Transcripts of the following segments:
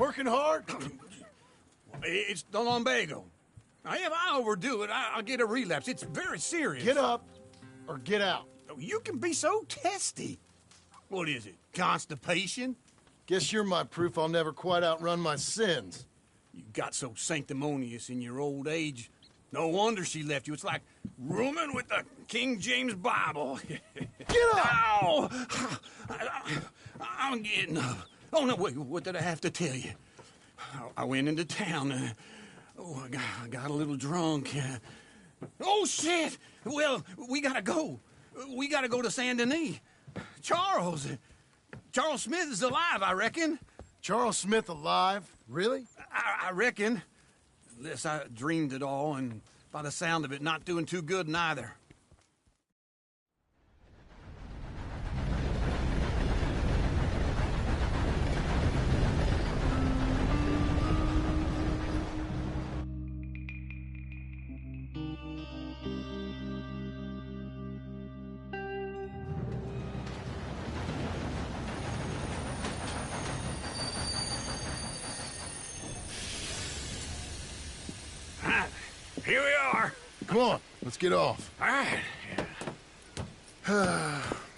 Working hard? It's the lumbago. Now, if I overdo it, I'll get a relapse. It's very serious. Get up or get out. You can be so testy. What is it, constipation? Guess you're my proof I'll never quite outrun my sins. You got so sanctimonious in your old age. No wonder she left you. It's like rooming with the King James Bible. Get up! Ow! I'm getting up. Oh, no, wait, what did I have to tell you? I went into town. I got a little drunk. Oh, shit! Well, we gotta go. We gotta go to Saint Denis. Charles Smith is alive, I reckon. Charles Smith alive? Really? I reckon. Unless I dreamed it all, and by the sound of it, not doing too good neither. Here we are. Come on, let's get off. All right.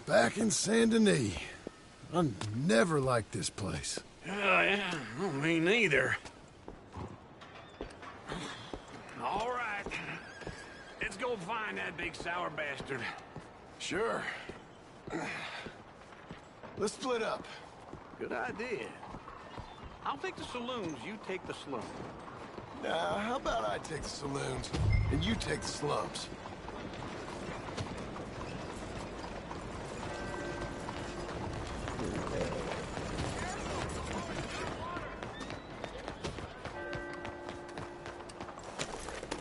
Back in Saint Denis. I never liked this place. Yeah, well, me neither. All right. Let's go find that big sour bastard. Sure. Let's split up. Good idea. I'll take the saloons, you take the slums. Now, how about I take the saloons, and you take the slums?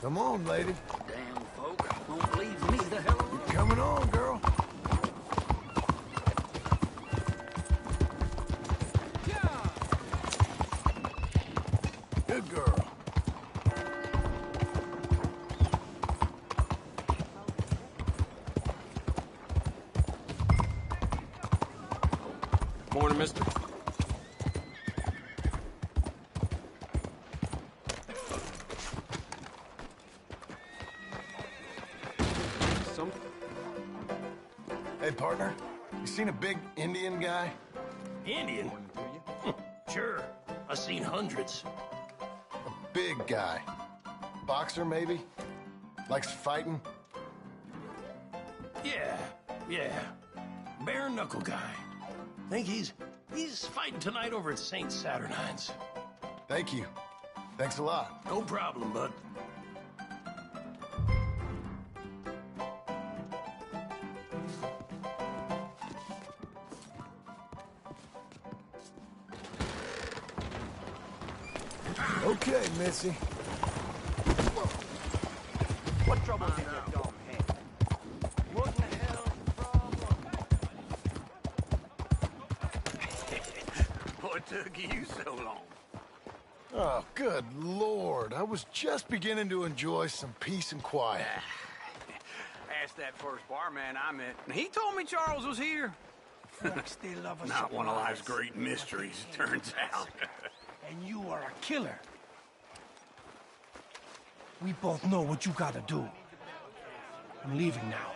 Come on, lady. Damn folk won't leave me the hell alone. You're coming on, girl. Good girl. Morning, mister. Hey, partner. You seen a big Indian guy? Indian? Sure. I've seen hundreds. A big guy. Boxer, maybe? Likes fighting? Yeah. Bare knuckle guy. Think he's fighting tonight over at St. Saturnine's. Thank you. Thanks a lot. No problem, bud. Okay, Missy. What trouble did your dog have? What the hell What took you so long? Oh, good Lord. I was just beginning to enjoy some peace and quiet. Asked that first barman I met. He told me Charles was here. folks, they love us. Not one of life's great mysteries, it turns out. And you are a killer. We both know what you gotta do. I'm leaving now.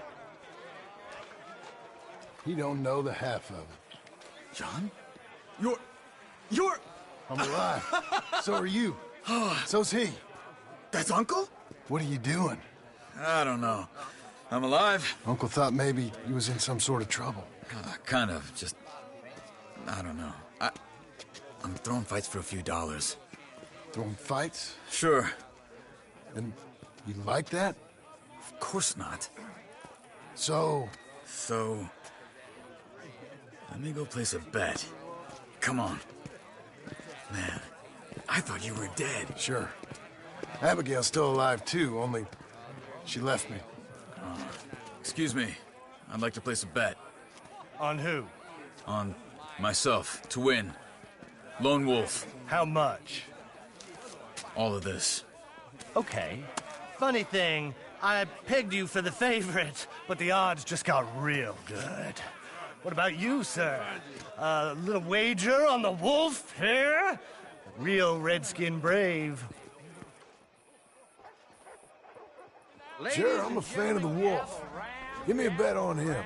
He don't know the half of it. John? You're... I'm alive. So are you. So's he. That's Uncle? What are you doing? I don't know. I'm alive. Uncle thought maybe he was in some sort of trouble. Kind of, just... I don't know. I'm throwing fights for a few dollars. Throwing fights? Sure. And you like that? Of course not. So, let me go place a bet. Come on. Man, I thought you were dead. sure. Abigail's still alive too, only she left me. Excuse me. I'd like to place a bet. On who? On myself, to win. Lone Wolf. How much? All of this. Okay. Funny thing, I pegged you for the favorite, but the odds just got real good. What about you, sir? A little wager on the wolf here? Real redskin brave. Sure, I'm a fan of the wolf. Give me a bet on him.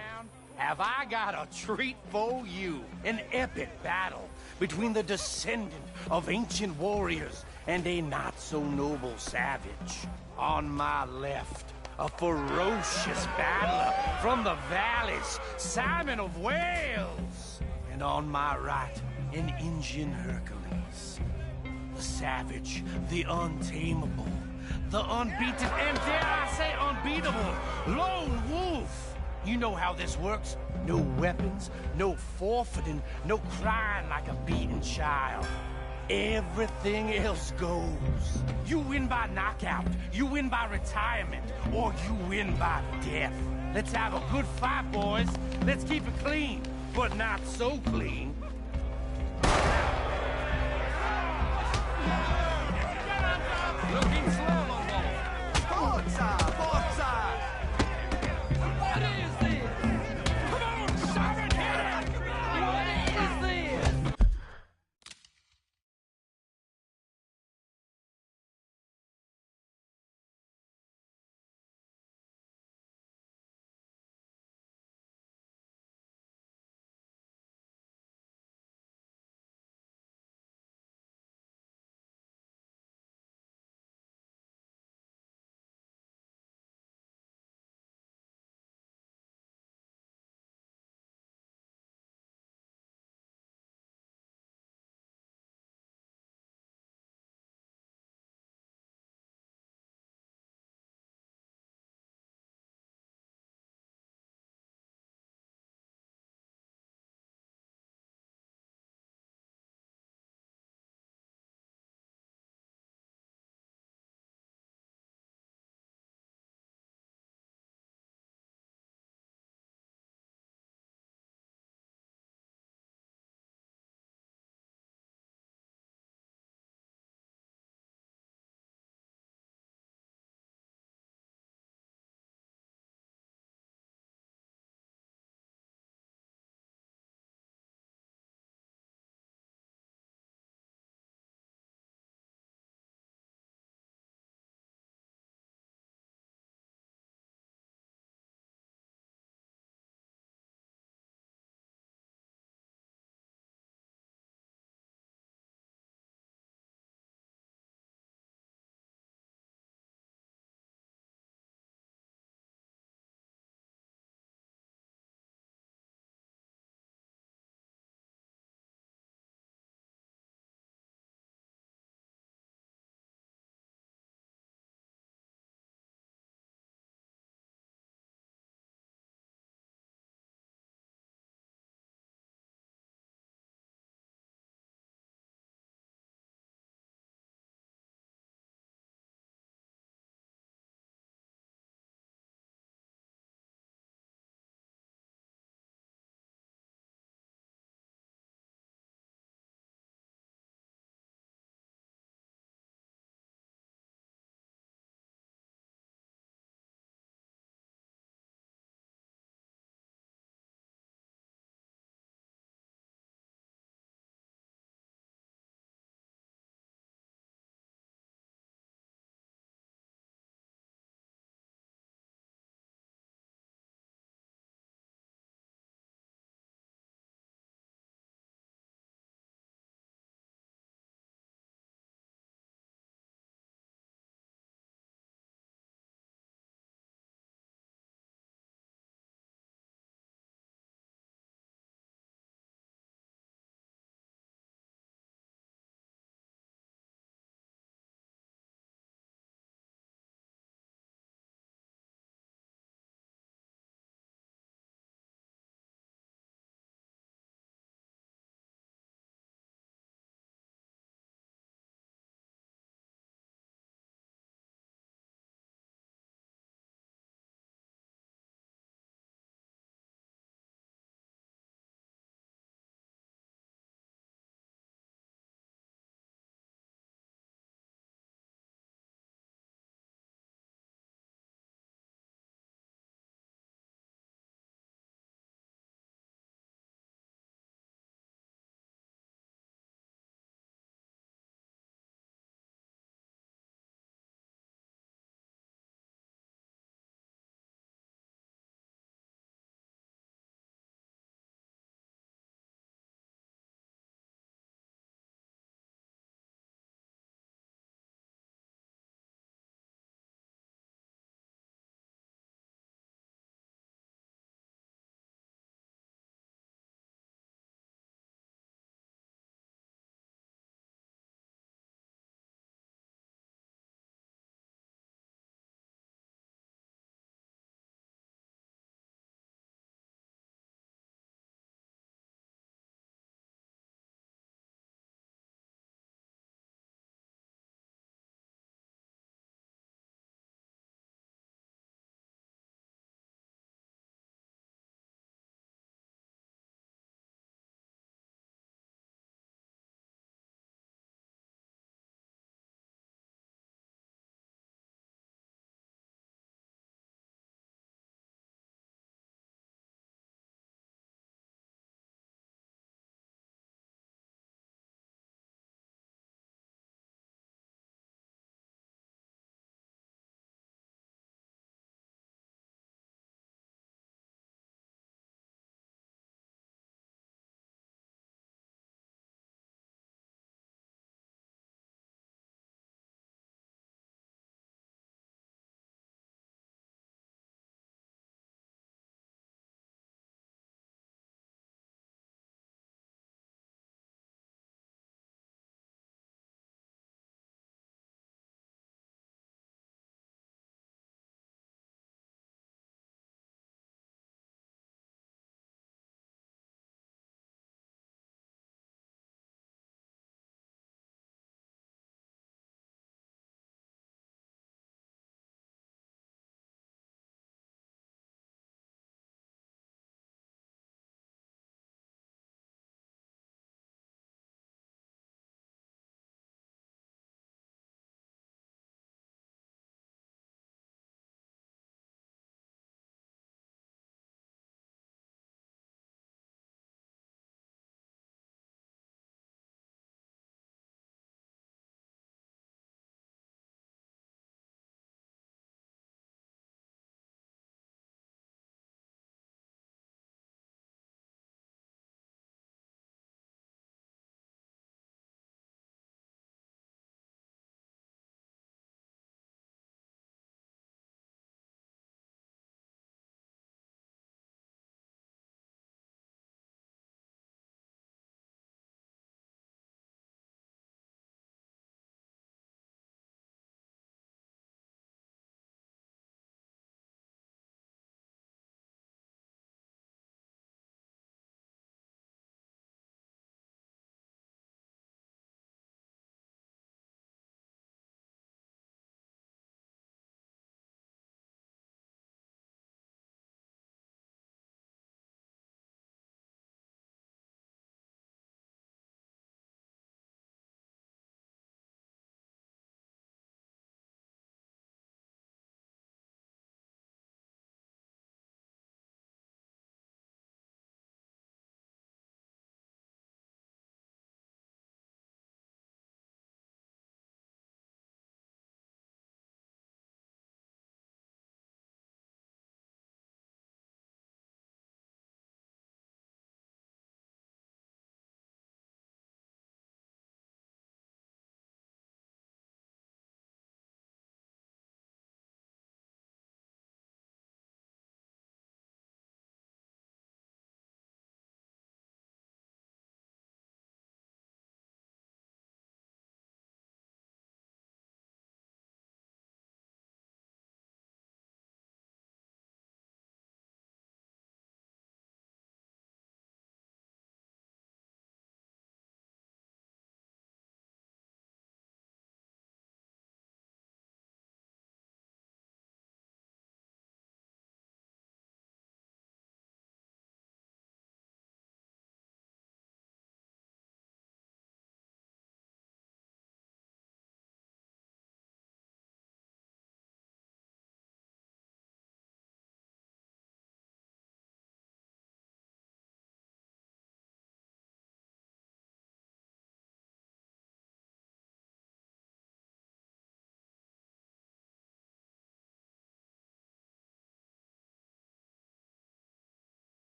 Have I got a treat for you? An epic battle between the descendant of ancient warriors and a not-so-noble savage. On my left, a ferocious battler from the valleys, Simon of Wales. And on my right, an Indian Hercules. The savage, the untamable, the unbeaten, and dare I say unbeatable, lone wolf. You know how this works. No weapons, no forfeiting, no crying like a beaten child. Everything else goes. You win by knockout, you win by retirement, or you win by death. Let's have a good fight, boys. Let's keep it clean, but not so clean. Looking slow, Wolf. Forza! Forza! What is this? Come on, Simon, hit it! What is this?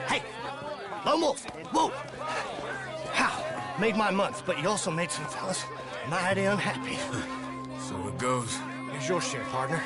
Hey, Lone Wolf, whoa! How? Made my month, but you also made some fellas mighty unhappy. So it goes. Here's your share, partner.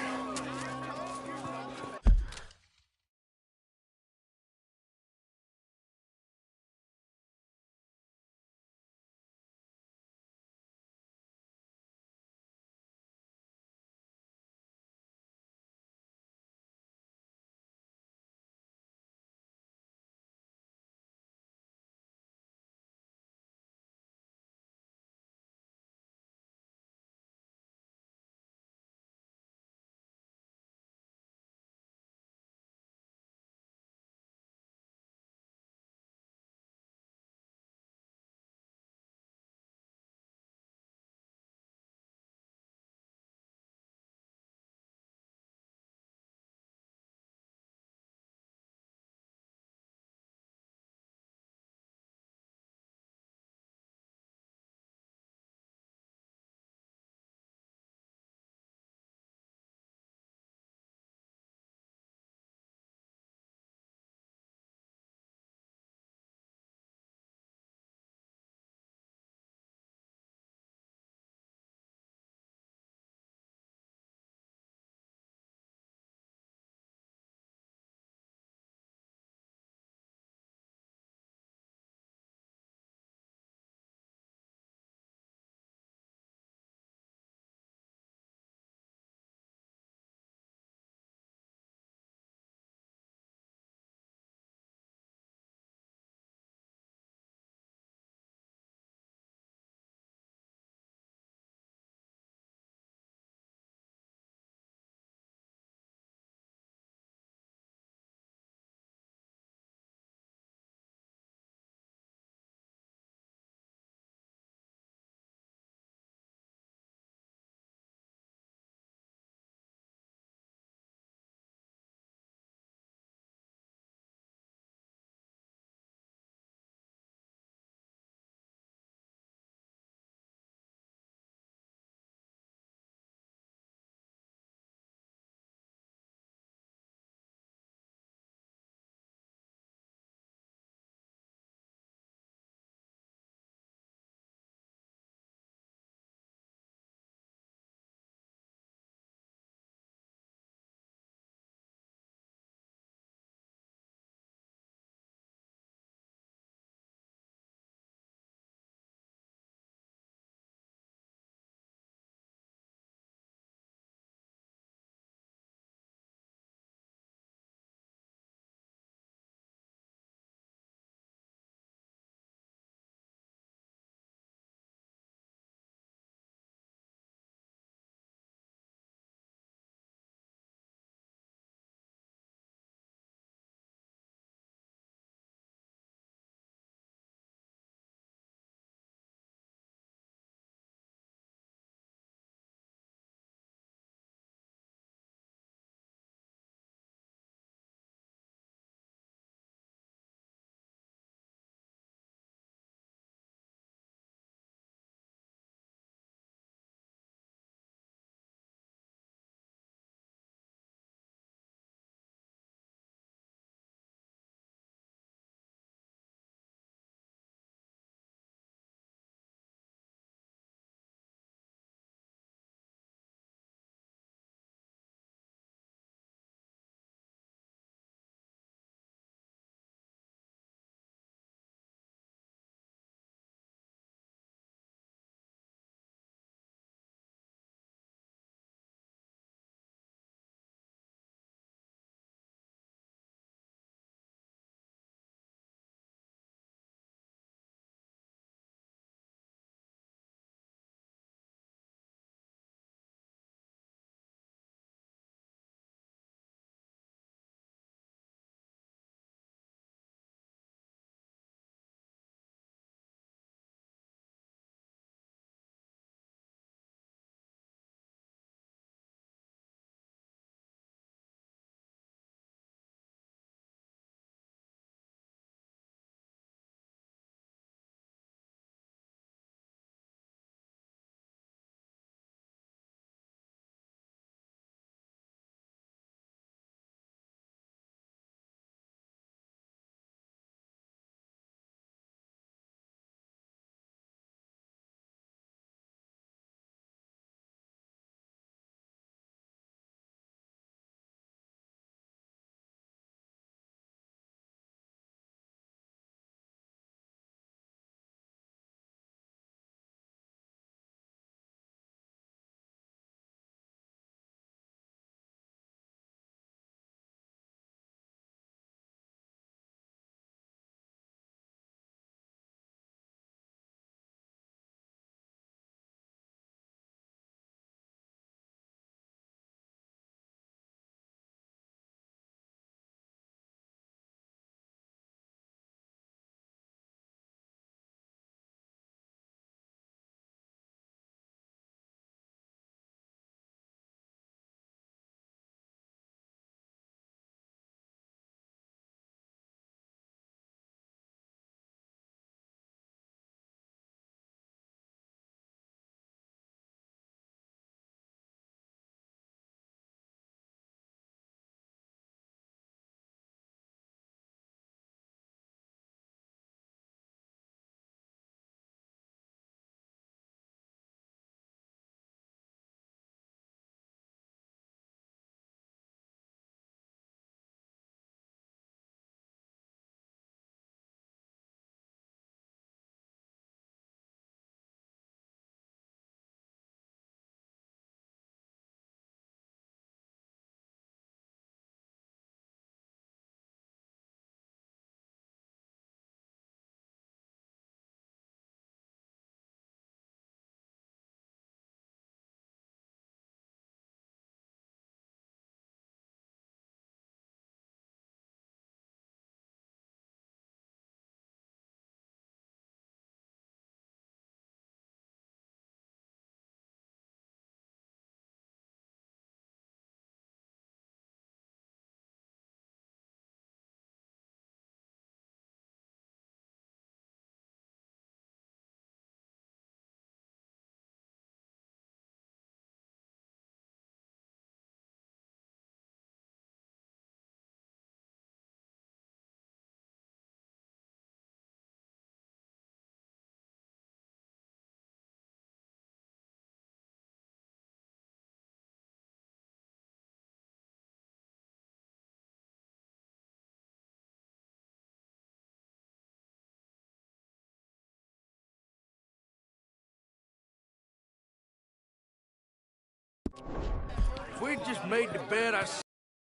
If we'd just made the bed,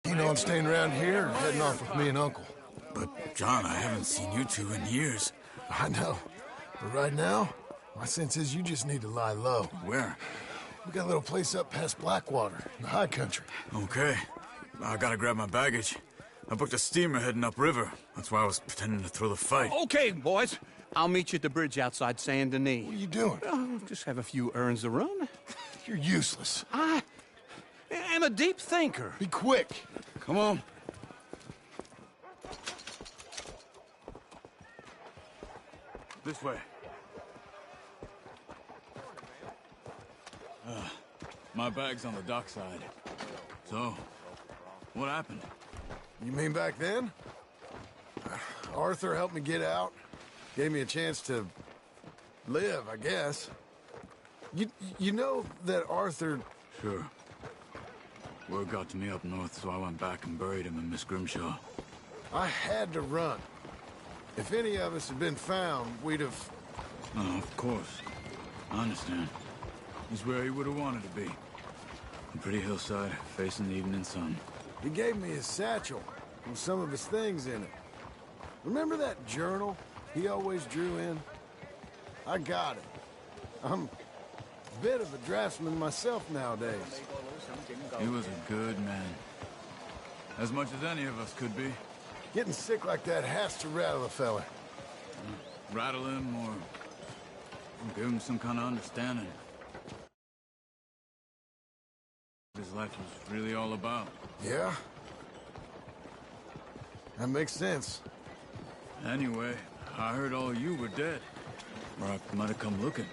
Keen on staying around here or heading off with me and Uncle? But, John, I haven't seen you two in years. I know. But right now, my sense is you just need to lie low. Where? We got a little place up past Blackwater, in the high country. Okay. I gotta grab my baggage. I booked a steamer heading upriver. That's why I was pretending to throw the fight. Okay, boys. I'll meet you at the bridge outside Saint Denis. What are you doing? Oh, just have a few errands to run. You're useless. I am a deep thinker. Be quick. Come on. This way. My bag's on the dockside. So, what happened? You mean back then? Arthur helped me get out. Gave me a chance to live, I guess. You know that Arthur... Sure. Word got to me up north, so I went back and buried him in Miss Grimshaw. I had to run. If any of us had been found, we'd have... Oh, of course. I understand. He's where he would have wanted to be. A pretty hillside, facing the evening sun. He gave me his satchel with some of his things in it. Remember that journal he always drew in? I got it. I'm a bit of a draftsman myself nowadays. He was a good man. As much as any of us could be. Getting sick like that has to rattle a fella. Rattle him or give him some kind of understanding. His life was really all about. Yeah? That makes sense. Anyway, I heard all you were dead. Or I might have come looking.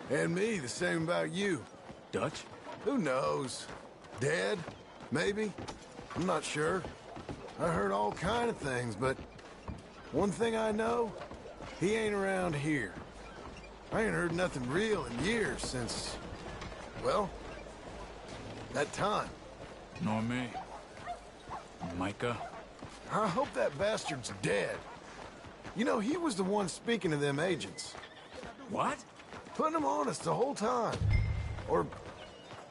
And me, the same about you. Dutch? Who knows? Dead? Maybe? I'm not sure. I heard all kind of things, but one thing I know, he ain't around here. I ain't heard nothing real in years since, well, that time. Nor me. Micah? I hope that bastard's dead. You know, he was the one speaking to them agents. What? Putting them on us the whole time. Or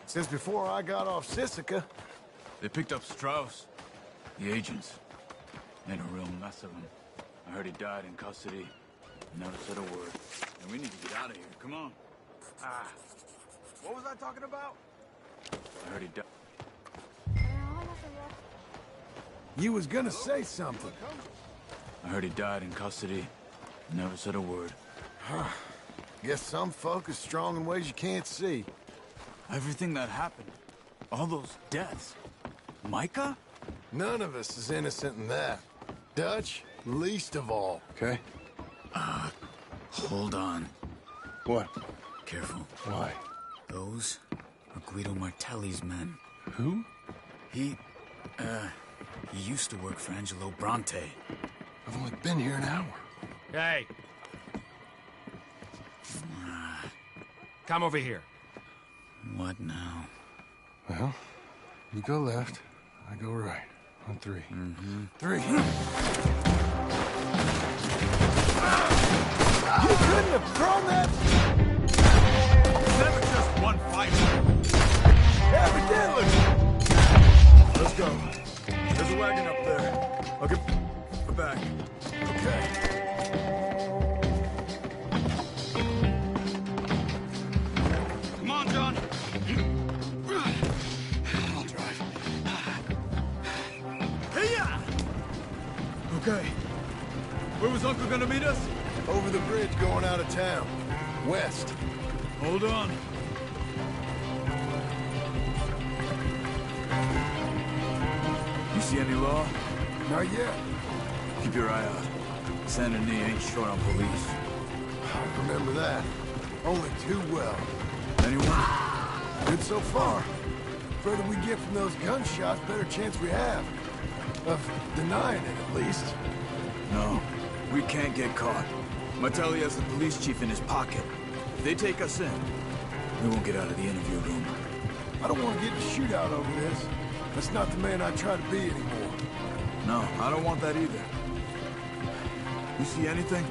since before I got off Sisika. They picked up Strauss. The agents. Made a real mess of him. I heard he died in custody. Never said a word. And we need to get out of here. Come on. What was I talking about? I heard he died. You was gonna say something. I heard he died in custody. Never said a word. Guess some folk are strong in ways you can't see. Everything that happened. All those deaths. Micah? None of us is innocent in that. Dutch, least of all. Okay. Hold on. What? Careful. Why? Those are Guido Martelli's men. Who? He used to work for Angelo Bronte. I've only been here an hour. Hey. Come over here. What now? Well, you go left, I go right. On three. Three. You couldn't have thrown that! Never just one fight. Evidently! Let's go. There's a wagon up there. I'll get the bag. Okay. Come on, John. I'll drive. Hey-ya! Okay. Where was Uncle gonna meet us? Over the bridge going out of town. West. Hold on. You see any law? Not yet. Keep your eye out. Saint Denis ain't short on police. I remember that. Only too well. Anyone? Good so far. Further we get from those gunshots, better chance we have. Of denying it, at least. No. We can't get caught. Martelli has the police chief in his pocket. If they take us in, we won't get out of the interview room. I don't want to get in a shootout over this. That's not the man I try to be anymore. No, I don't want that either. You see anything?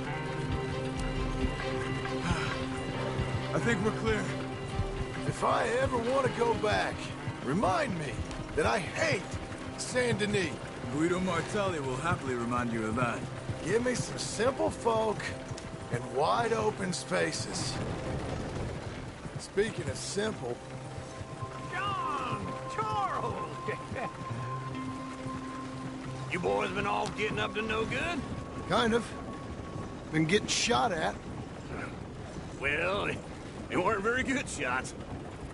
I think we're clear. If I ever want to go back, remind me that I hate Saint Denis. Guido Martelli will happily remind you of that. Give me some simple folk and wide open spaces. Speaking of simple, John! Charles! You boys been all getting up to no good? kind of. Been getting shot at. Well, they weren't very good shots.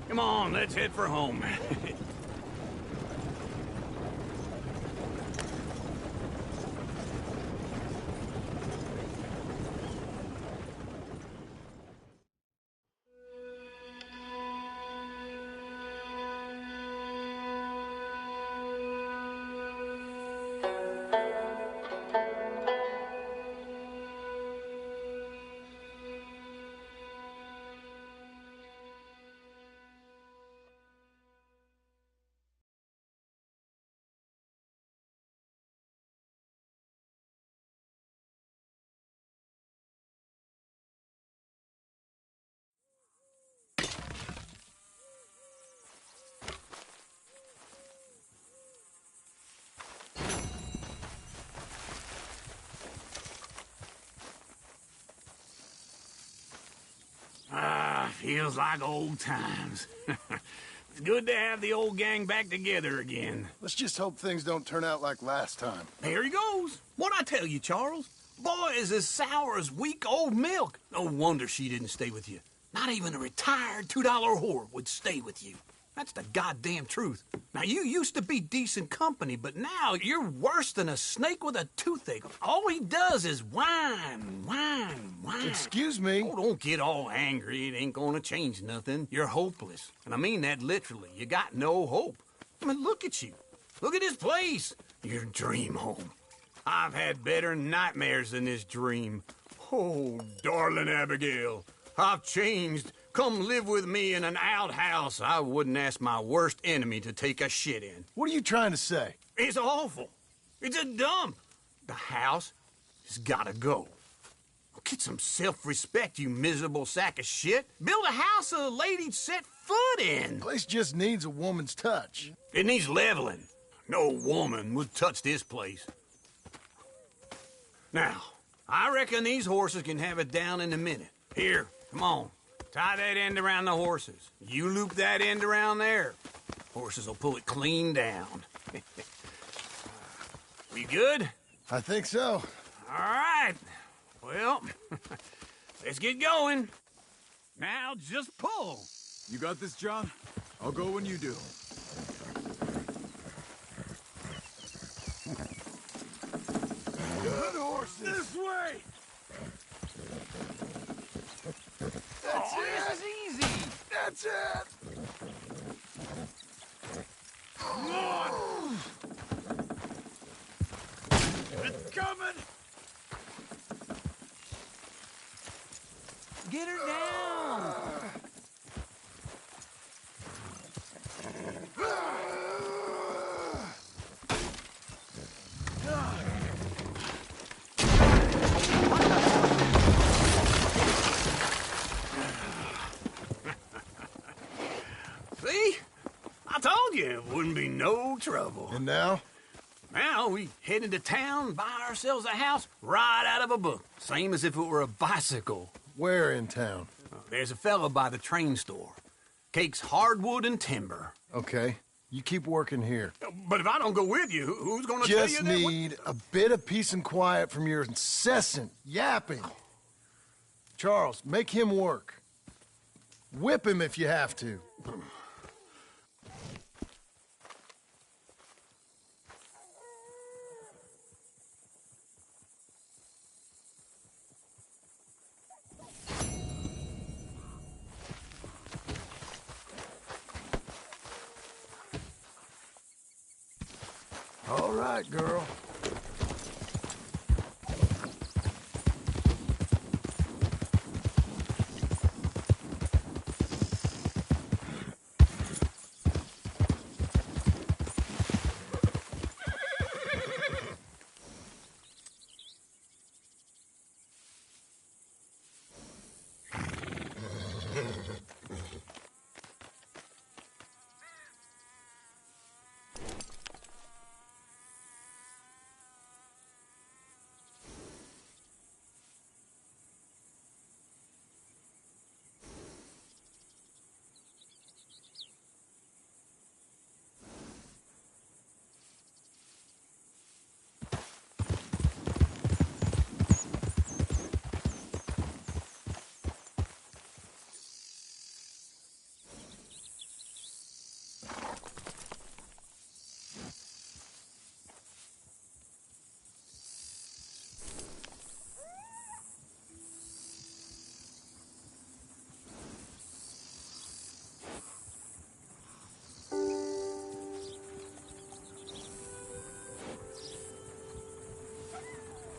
Come on, let's head for home. Feels like old times. It's good to have the old gang back together again. Let's just hope things don't turn out like last time. There he goes. What'd I tell you, Charles? Boy is as sour as weak old milk. No wonder she didn't stay with you. Not even a retired $2 whore would stay with you. That's the goddamn truth. Now, you used to be decent company, but now you're worse than a snake with a toothache. All he does is whine, whine, whine. Excuse me? Oh, don't get all angry. It ain't gonna change nothing. You're hopeless. And I mean that literally. You got no hope. I mean, look at you. Look at this place. Your dream home. I've had better nightmares than this dream. Oh, darling Abigail, I've changed. Come live with me in an outhouse I wouldn't ask my worst enemy to take a shit in. What are you trying to say? It's awful. It's a dump. The house has gotta go. Get some self-respect, you miserable sack of shit. Build a house a lady'd set foot in. Place just needs a woman's touch. It needs leveling. No woman would touch this place. Now, I reckon these horses can have it down in a minute. Here, come on. Tie that end around the horses. You loop that end around there. Horses will pull it clean down. We good? I think so. All right. Well, let's get going. Now just pull. You got this, John? I'll go when you do. Good horses. This way! That's it. This is easy! That's it. Come on! It's coming! Get her down. See? I told you it wouldn't be no trouble. And now? Now we head into town, buy ourselves a house right out of a book. Same as if it were a bicycle. Where in town? There's a fella by the train store. Cakes hardwood and timber. Okay. You keep working here. But if I don't go with you, who's gonna tell you Just that? need a bit of peace and quiet from your incessant yapping. Charles, make him work. Whip him if you have to. All right, girl.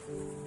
There.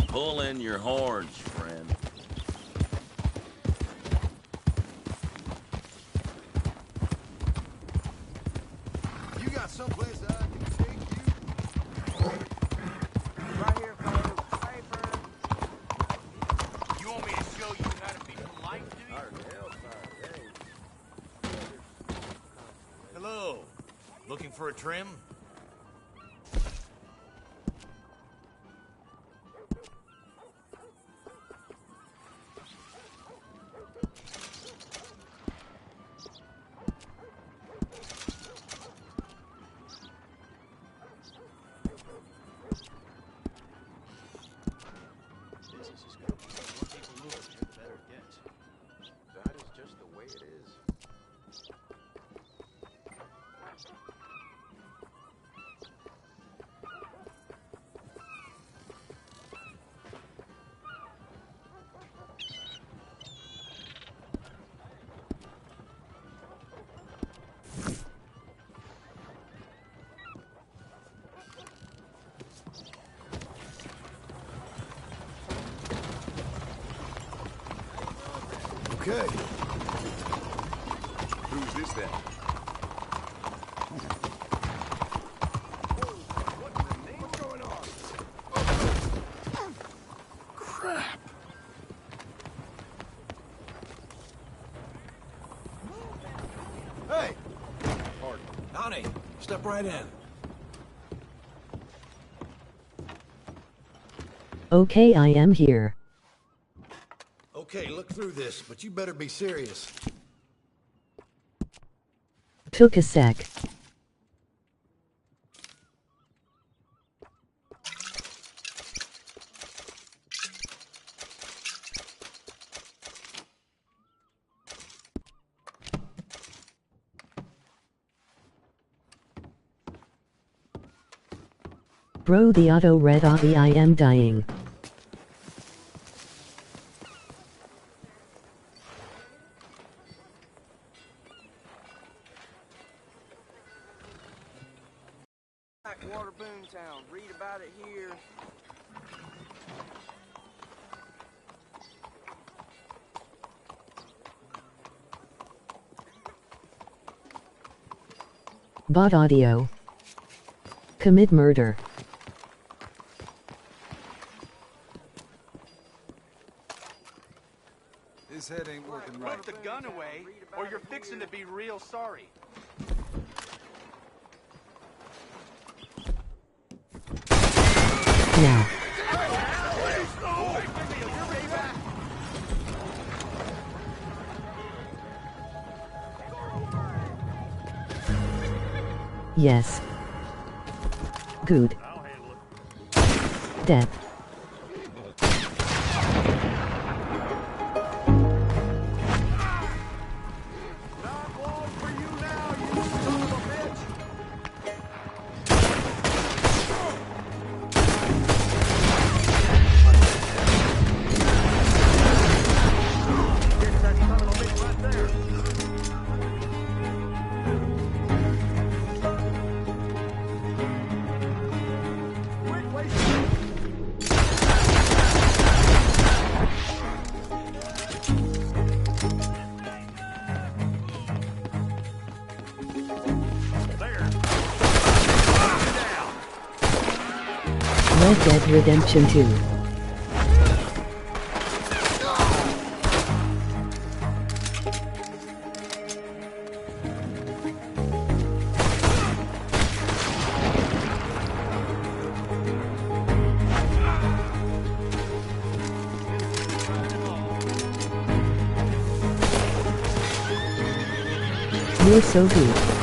Pull in your horns, friend. You got someplace that I can take you? Right here, folks. Paper. You want me to show you how to be polite, do you? Hello. Looking for a trim? That is just the way it is. Okay. Who's this then? What's going on? Crap. Hey! Howdy. Step right in. Okay, I am here. Okay, look through this, but you better be serious. Took a sec. Bro, the auto read Avi, I am dying. Blackwater Boomtown. Read about it here. Bot audio. Commit murder. His head ain't working right. Put the gun away, or you're fixing to be real sorry. Now. Yes. Good. Death. Red Dead Redemption 2. You're so good.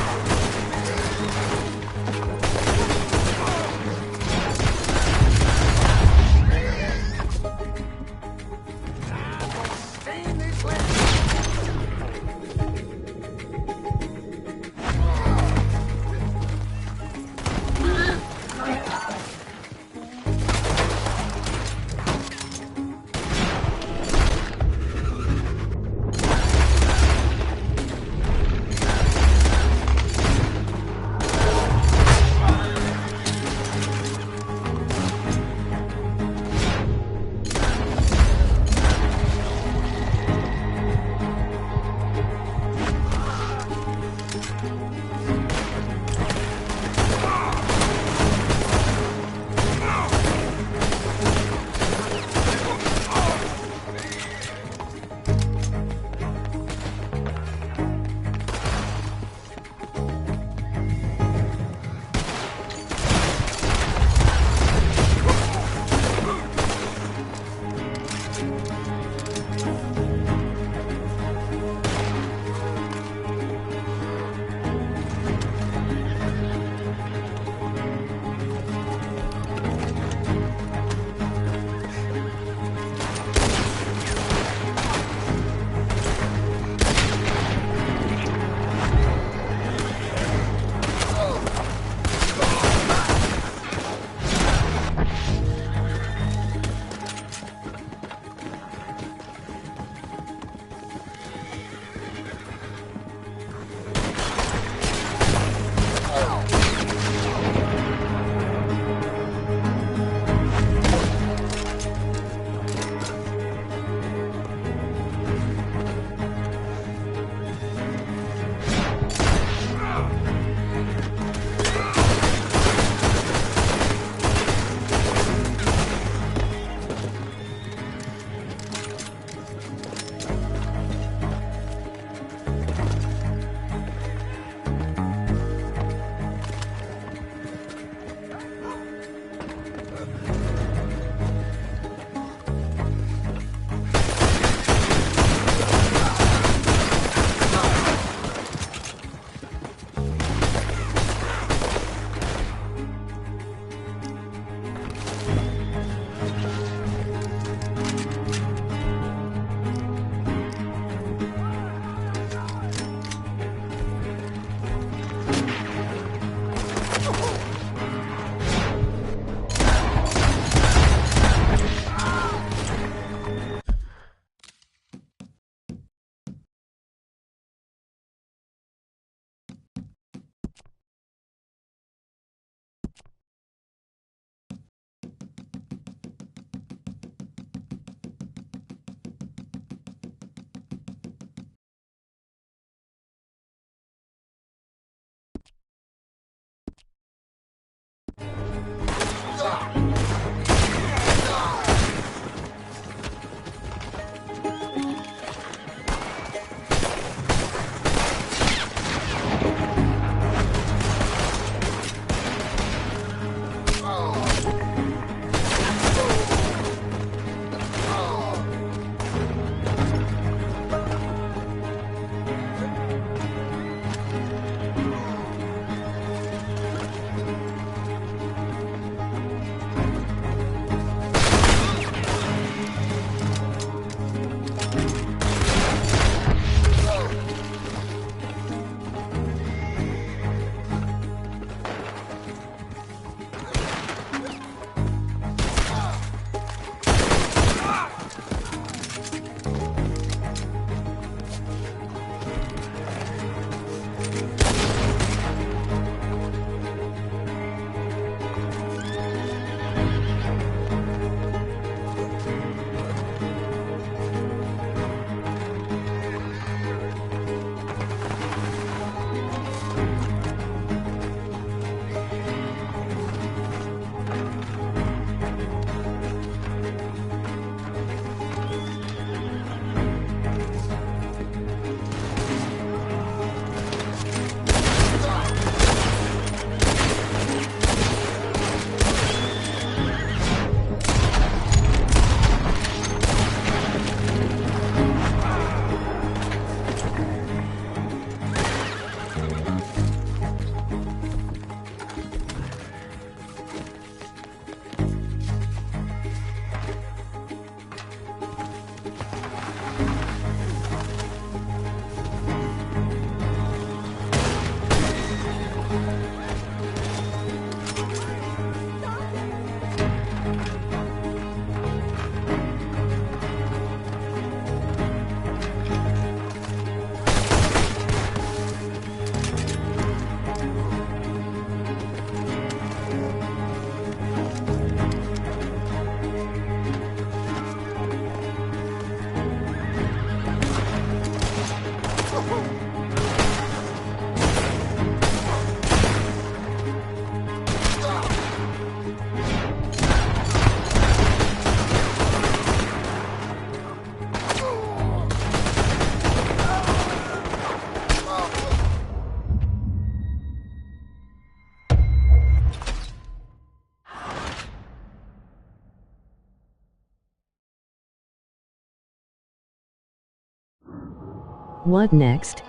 What next?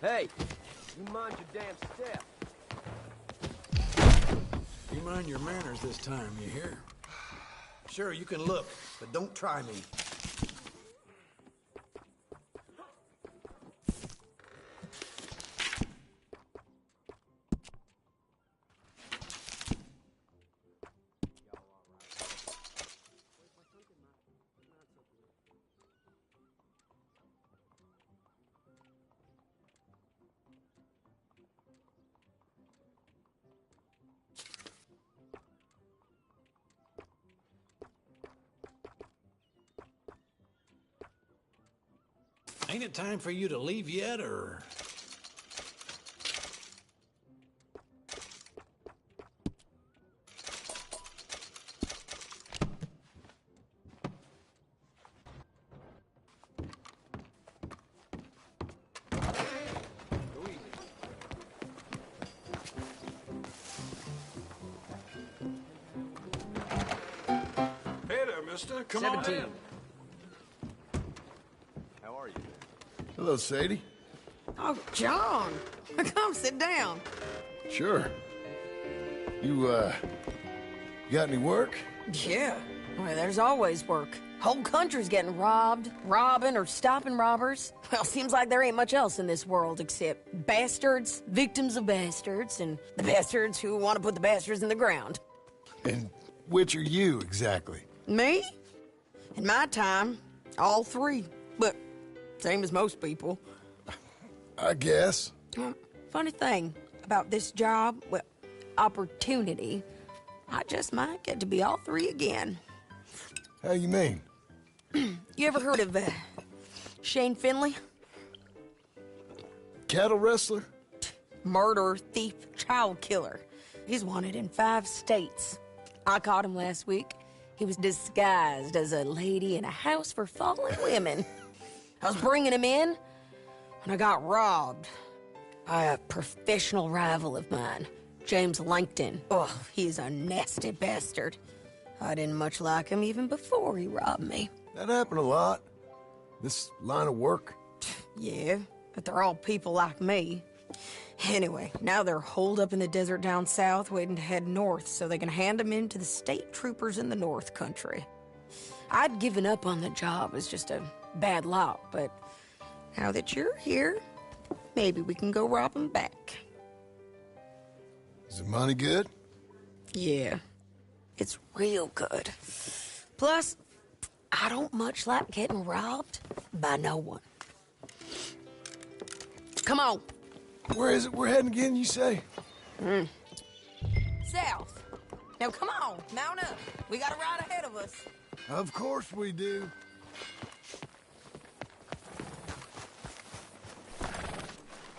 Hey, you mind your damn step. You mind your manners this time, you hear? Sure, you can look, but don't try me. Ain't it time for you to leave yet, or...? Hey there, mister. Come on in. How are you? Hello, Sadie. Oh, John. Come sit down. Sure. You got any work? Yeah. Well, there's always work. Whole country's getting robbed, robbing, or stopping robbers. Well, seems like there ain't much else in this world except bastards, victims of bastards, and the bastards who want to put the bastards in the ground. And which are you, exactly? Me? In my time, all three. But same as most people. I guess. Funny thing about this job, well, opportunity, I just might get to be all three again. How you mean? You ever heard of Shane Finley? Cattle wrestler? Murderer, thief, child killer. He's wanted in 5 states. I caught him last week. He was disguised as a lady in a house for fallen women. I was bringing him in, and I got robbed by a professional rival of mine, James Langton. Oh, he's a nasty bastard. I didn't much like him even before he robbed me. That happened a lot. This line of work. Yeah, but they're all people like me. Anyway, now they're holed up in the desert down south, waiting to head north so they can hand them in to the state troopers in the north country. I'd given up on the job as just a bad lot, but now that you're here, maybe we can go rob them back. Is the money good? Yeah, it's real good. Plus, I don't much like getting robbed by no one. Come on. Where is it we're heading again, you say? South. Now come on, mount up. We got a ride ahead of us. Of course we do.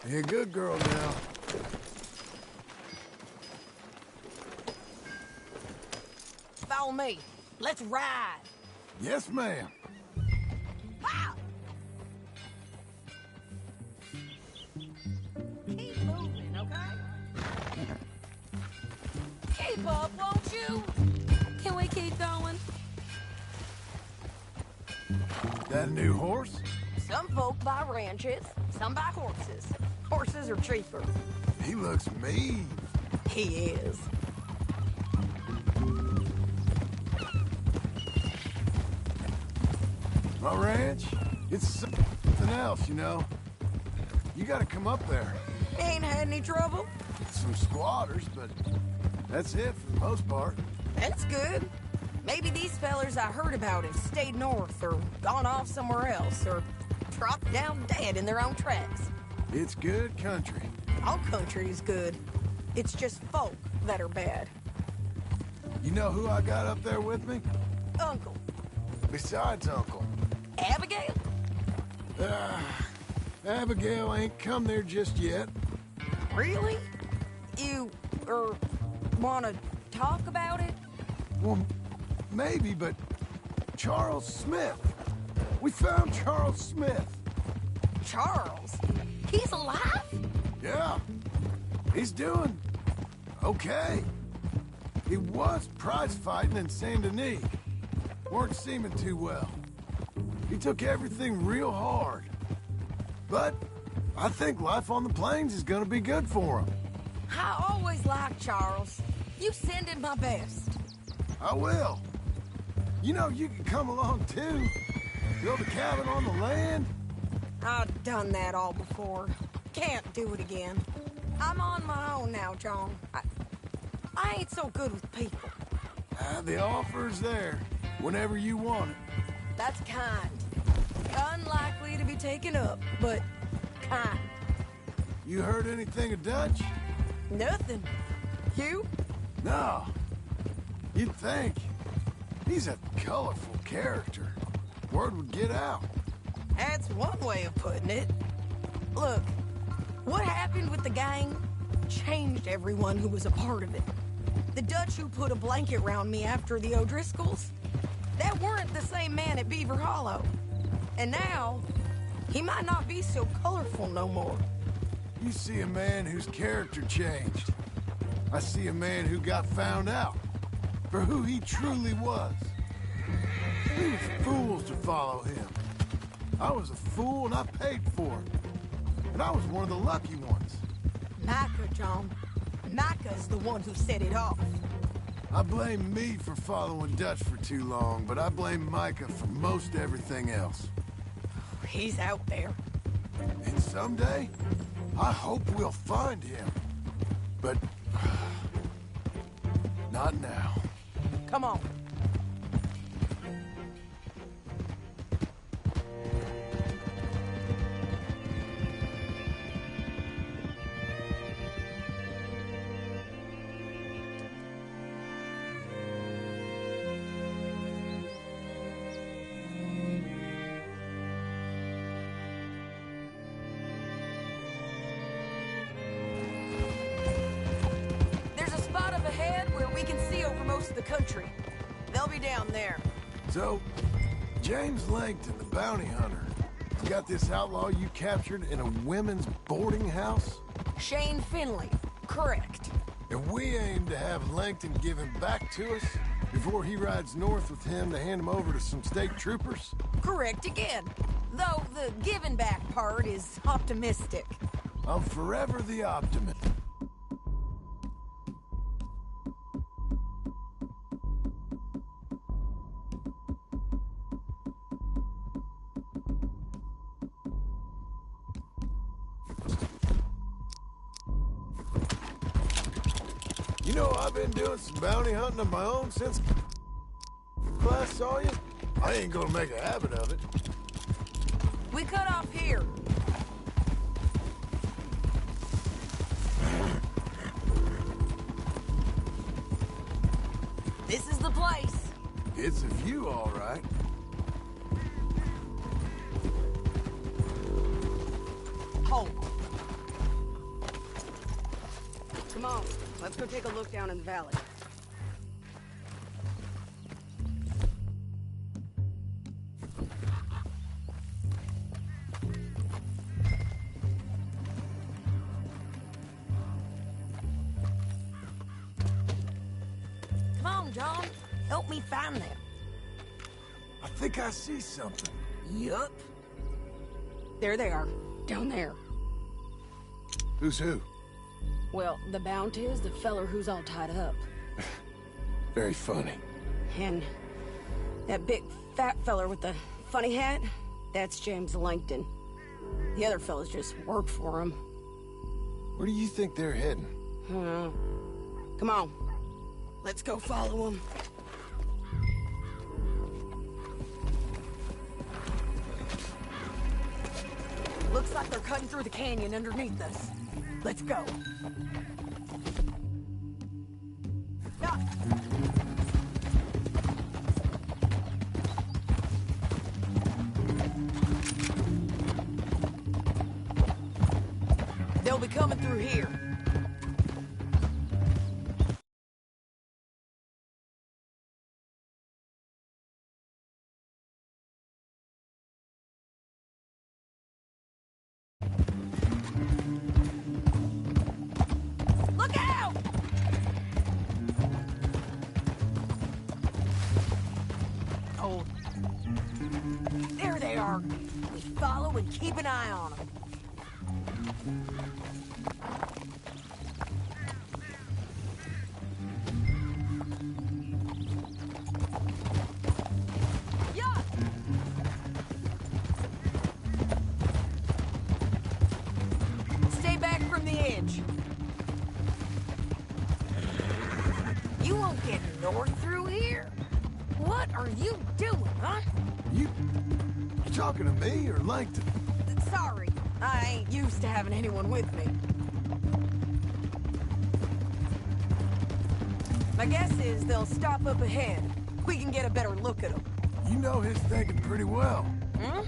You're a good girl now. Follow me. Let's ride. Yes, ma'am. Ha! Keep moving, okay? Keep up, won't you? Can we keep going? That a new horse? Some folk buy ranches, some buy horses. Horses are cheaper. He looks mean. He is. My ranch, it's something else, you know. You gotta come up there. Ain't had any trouble? Some squatters, but that's it for the most part. That's good. Maybe these fellers I heard about have stayed north or gone off somewhere else or dropped down dead in their own tracks. It's good country. All country is good. It's just folk that are bad. You know who I got up there with me? Uncle. Besides Uncle. Abigail? Abigail ain't come there just yet. Really? wanna talk about it? Well, maybe, but Charles Smith. We found Charles Smith. Charles? He's alive? Yeah. He's doing okay. He was prize fighting in Saint Denis. Weren't seeming too well. He took everything real hard. But I think life on the plains is gonna be good for him. I always liked Charles. You send him my best. I will. You know, you can come along too. Build a cabin on the land. I've done that all before. Can't do it again. I'm on my own now, John. I ain't so good with people. The offer's there, whenever you want it. That's kind. Unlikely to be taken up, but kind. You heard anything of Dutch? Nothing. You? No. You'd think. He's a colorful character. Word would get out. That's one way of putting it. Look, what happened with the gang changed everyone who was a part of it. The Dutch who put a blanket around me after the O'Driscolls, that weren't the same man at Beaver Hollow. And now, he might not be so colorful no more. You see a man whose character changed. I see a man who got found out for who he truly was. We was fools to follow him. I was a fool and I paid for it. And I was one of the lucky ones. Micah, John. Micah's the one who set it off. I blame me for following Dutch for too long, but I blame Micah for most everything else. He's out there. And someday, I hope we'll find him. But not now. Come on. The country. They'll be down there. So, James Langton, the bounty hunter, got this outlaw you captured in a women's boarding house? Shane Finley. Correct. And we aim to have Langton give him back to us before he rides north with him to hand him over to some state troopers? Correct again. Though the giving back part is optimistic. I'm forever the optimist. You know, I've been doing some bounty hunting of my own since last saw you. I ain't gonna make a habit of it. We cut off here. This is the place. It's a view, all right. Hold. Come on, let's go take a look down in the valley. Come on, John. Help me find them. I think I see something. Yup. There they are, down there. Who's who? Well, the Bounty is the feller who's all tied up. Very funny. And that big fat feller with the funny hat, that's James Langton. The other fellas just work for him. Where do you think they're heading? Come on. Let's go follow them. Looks like they're cutting through the canyon underneath us. Let's go. They'll be coming through here. target. We follow and keep an eye on them. Stay back from the edge. You won't get north through here? What are you doing, huh? You talking to me or Langton? Sorry, I ain't used to having anyone with me. My guess is they'll stop up ahead. We can get a better look at them. You know his thinking pretty well.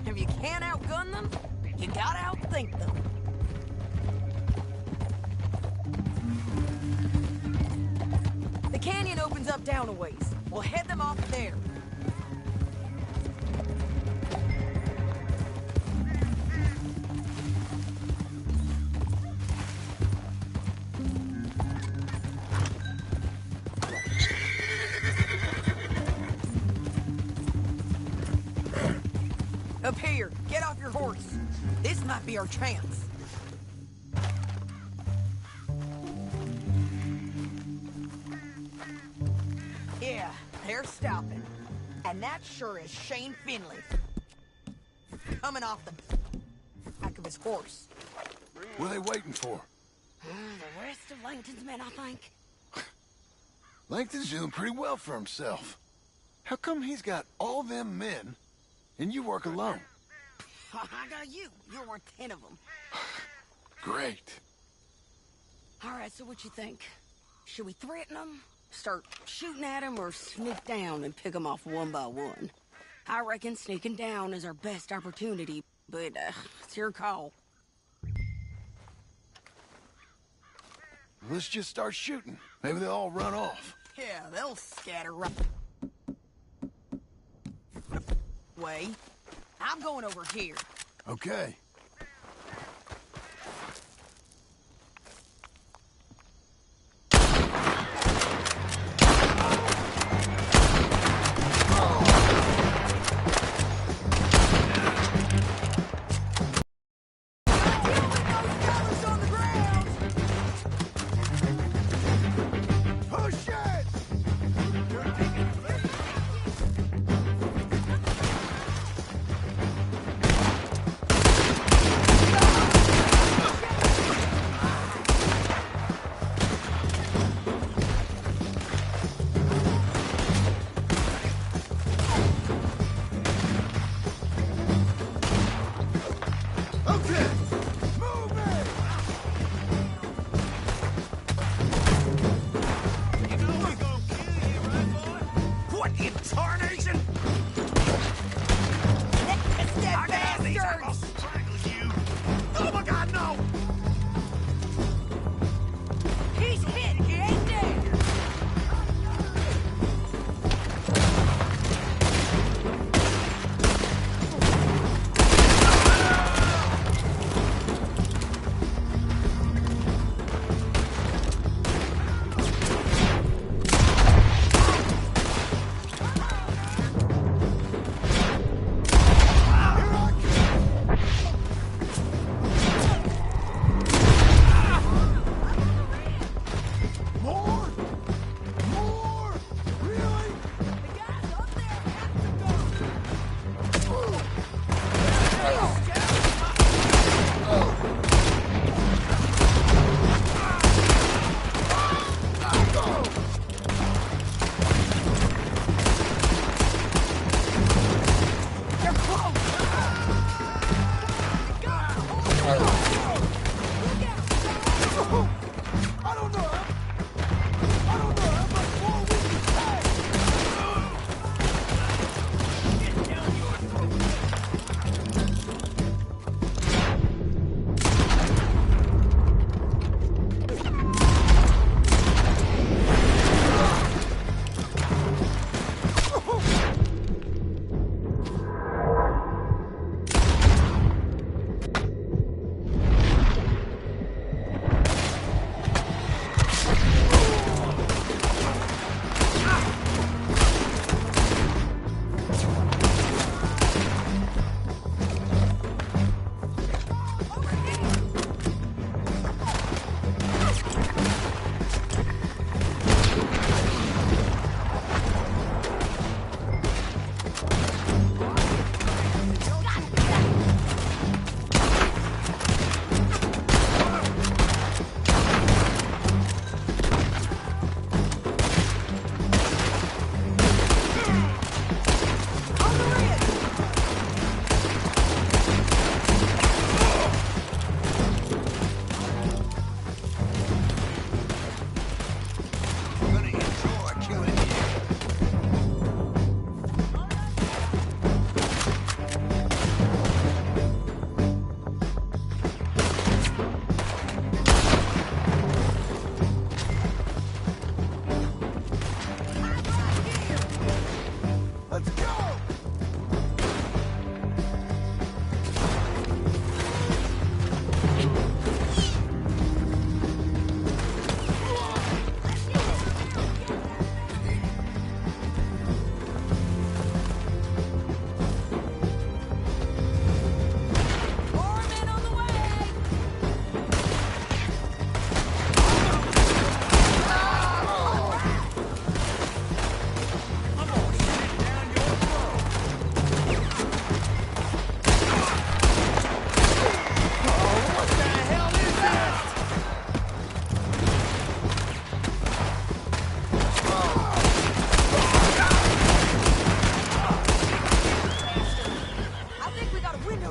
If you can't outgun them, you gotta outthink them. The canyon opens up down a ways. We'll head them off there. Up here, get off your horse. This might be our chance. Yeah, they're stopping. And that sure is Shane Finley. Coming off the back of his horse. What are they waiting for? The rest of Langton's men, I think. Langton's doing pretty well for himself. How come he's got all them men and you work alone? I got you. You're worth 10 of them. Great. All right, so what you think? Should we threaten them, start shooting at them, or sneak down and pick them off one by one? I reckon sneaking down is our best opportunity, but it's your call. Let's just start shooting. Maybe they'll all run off. Yeah, they'll scatter right way. I'm going over here. Okay.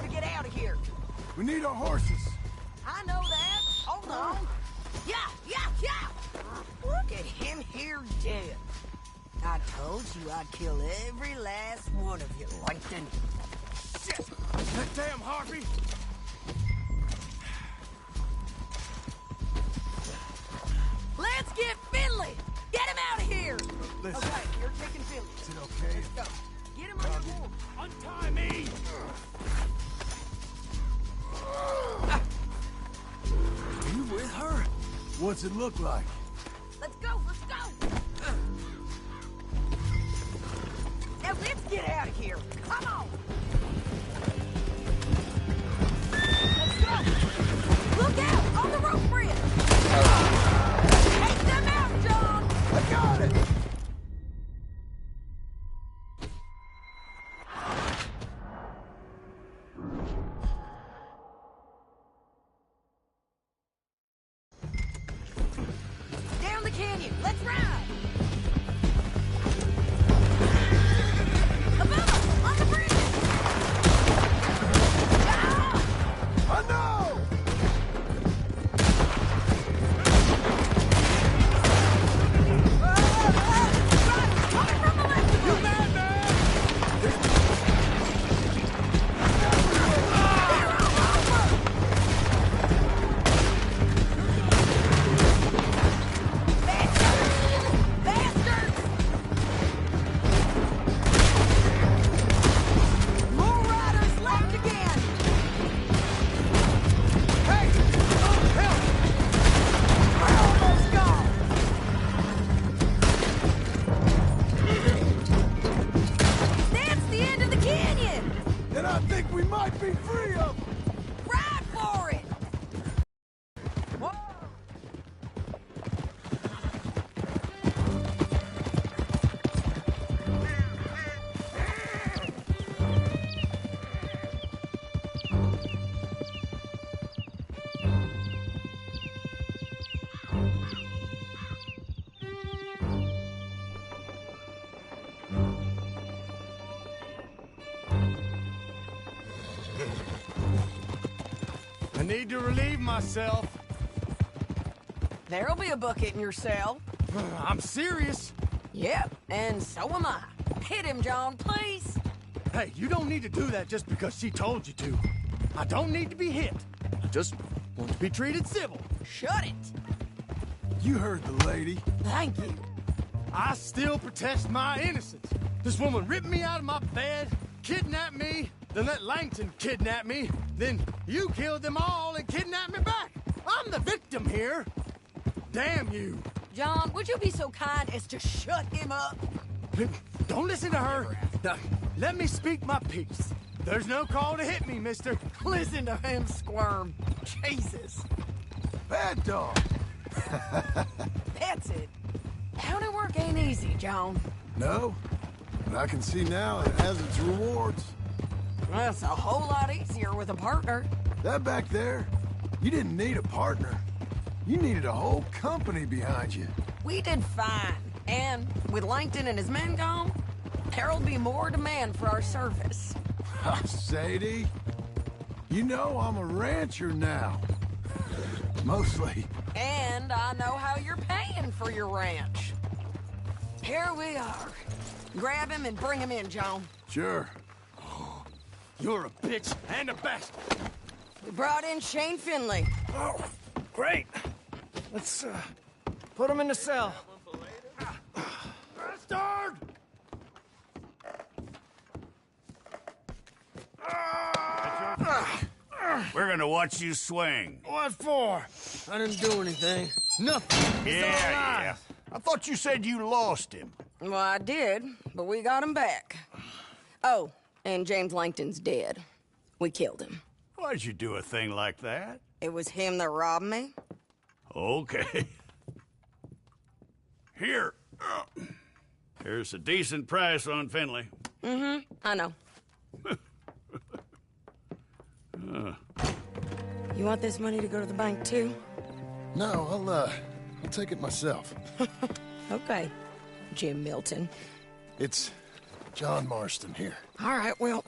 to get out of here. We need our horses. I know that. Hold on. Yeah. Look at him here dead. I told you I'd kill every last one of you, Langton. Shit! That damn harpy! Let's get Finley! Get him out of here! Listen. Okay, you're taking Finley. Is it okay? Let's go. Get him on your horse. Untie me! Are you with her? What's it look like? Let's go! Now let's get out of here! Come on! Let's go! Look out! On the rope bridge! Take them out, John! I got it! Down the canyon! Let's ride! Above us! On the bridge! Ah! I know! More riders left again! Hey! Help! We're almost gone! That's the end of the canyon! And I think we might be free of them! Ride for it! Whoa! I need to relieve myself. There'll be a bucket in your cell. I'm serious. Yep, and so am I. Hit him, John, please. Hey, you don't need to do that just because she told you to. I don't need to be hit. I just want to be treated civil. Shut it. You heard the lady. Thank you. I still protest my innocence. This woman ripped me out of my bed, kidnapped me, then let Langton kidnap me, then you killed them all and kidnapped me back. I'm the victim here. Damn you. John, would you be so kind as to shut him up? Don't listen to her. Now, let me speak my piece. There's no call to hit me, mister. Listen to him squirm. Jesus. Bad dog. That's it. County work ain't easy, John. No, but I can see now it has its rewards. Well, it's a whole lot easier with a partner. That back there, you didn't need a partner. You needed a whole company behind you. We did fine. And with Langton and his men gone, there'll be more demand for our service. Sadie, you know I'm a rancher now. Mostly. And I know how you're paying for your ranch. Here we are. Grab him and bring him in, John. Sure. You're a bitch and a bastard. We brought in Shane Finley. Oh, great. Let's, put him in the cell. Bastard! We're gonna watch you swing. What for? I didn't do anything. Nothing. Yeah. I thought you said you lost him. Well, I did, but we got him back. Oh, and James Langton's dead. We killed him. Why'd you do a thing like that? It was him that robbed me. Okay. Here. Here's a decent price on Finley. Mm-hmm, I know. You want this money to go to the bank, too? No, I'll take it myself. Okay, Jim Milton. It's John Marston here. All right, well,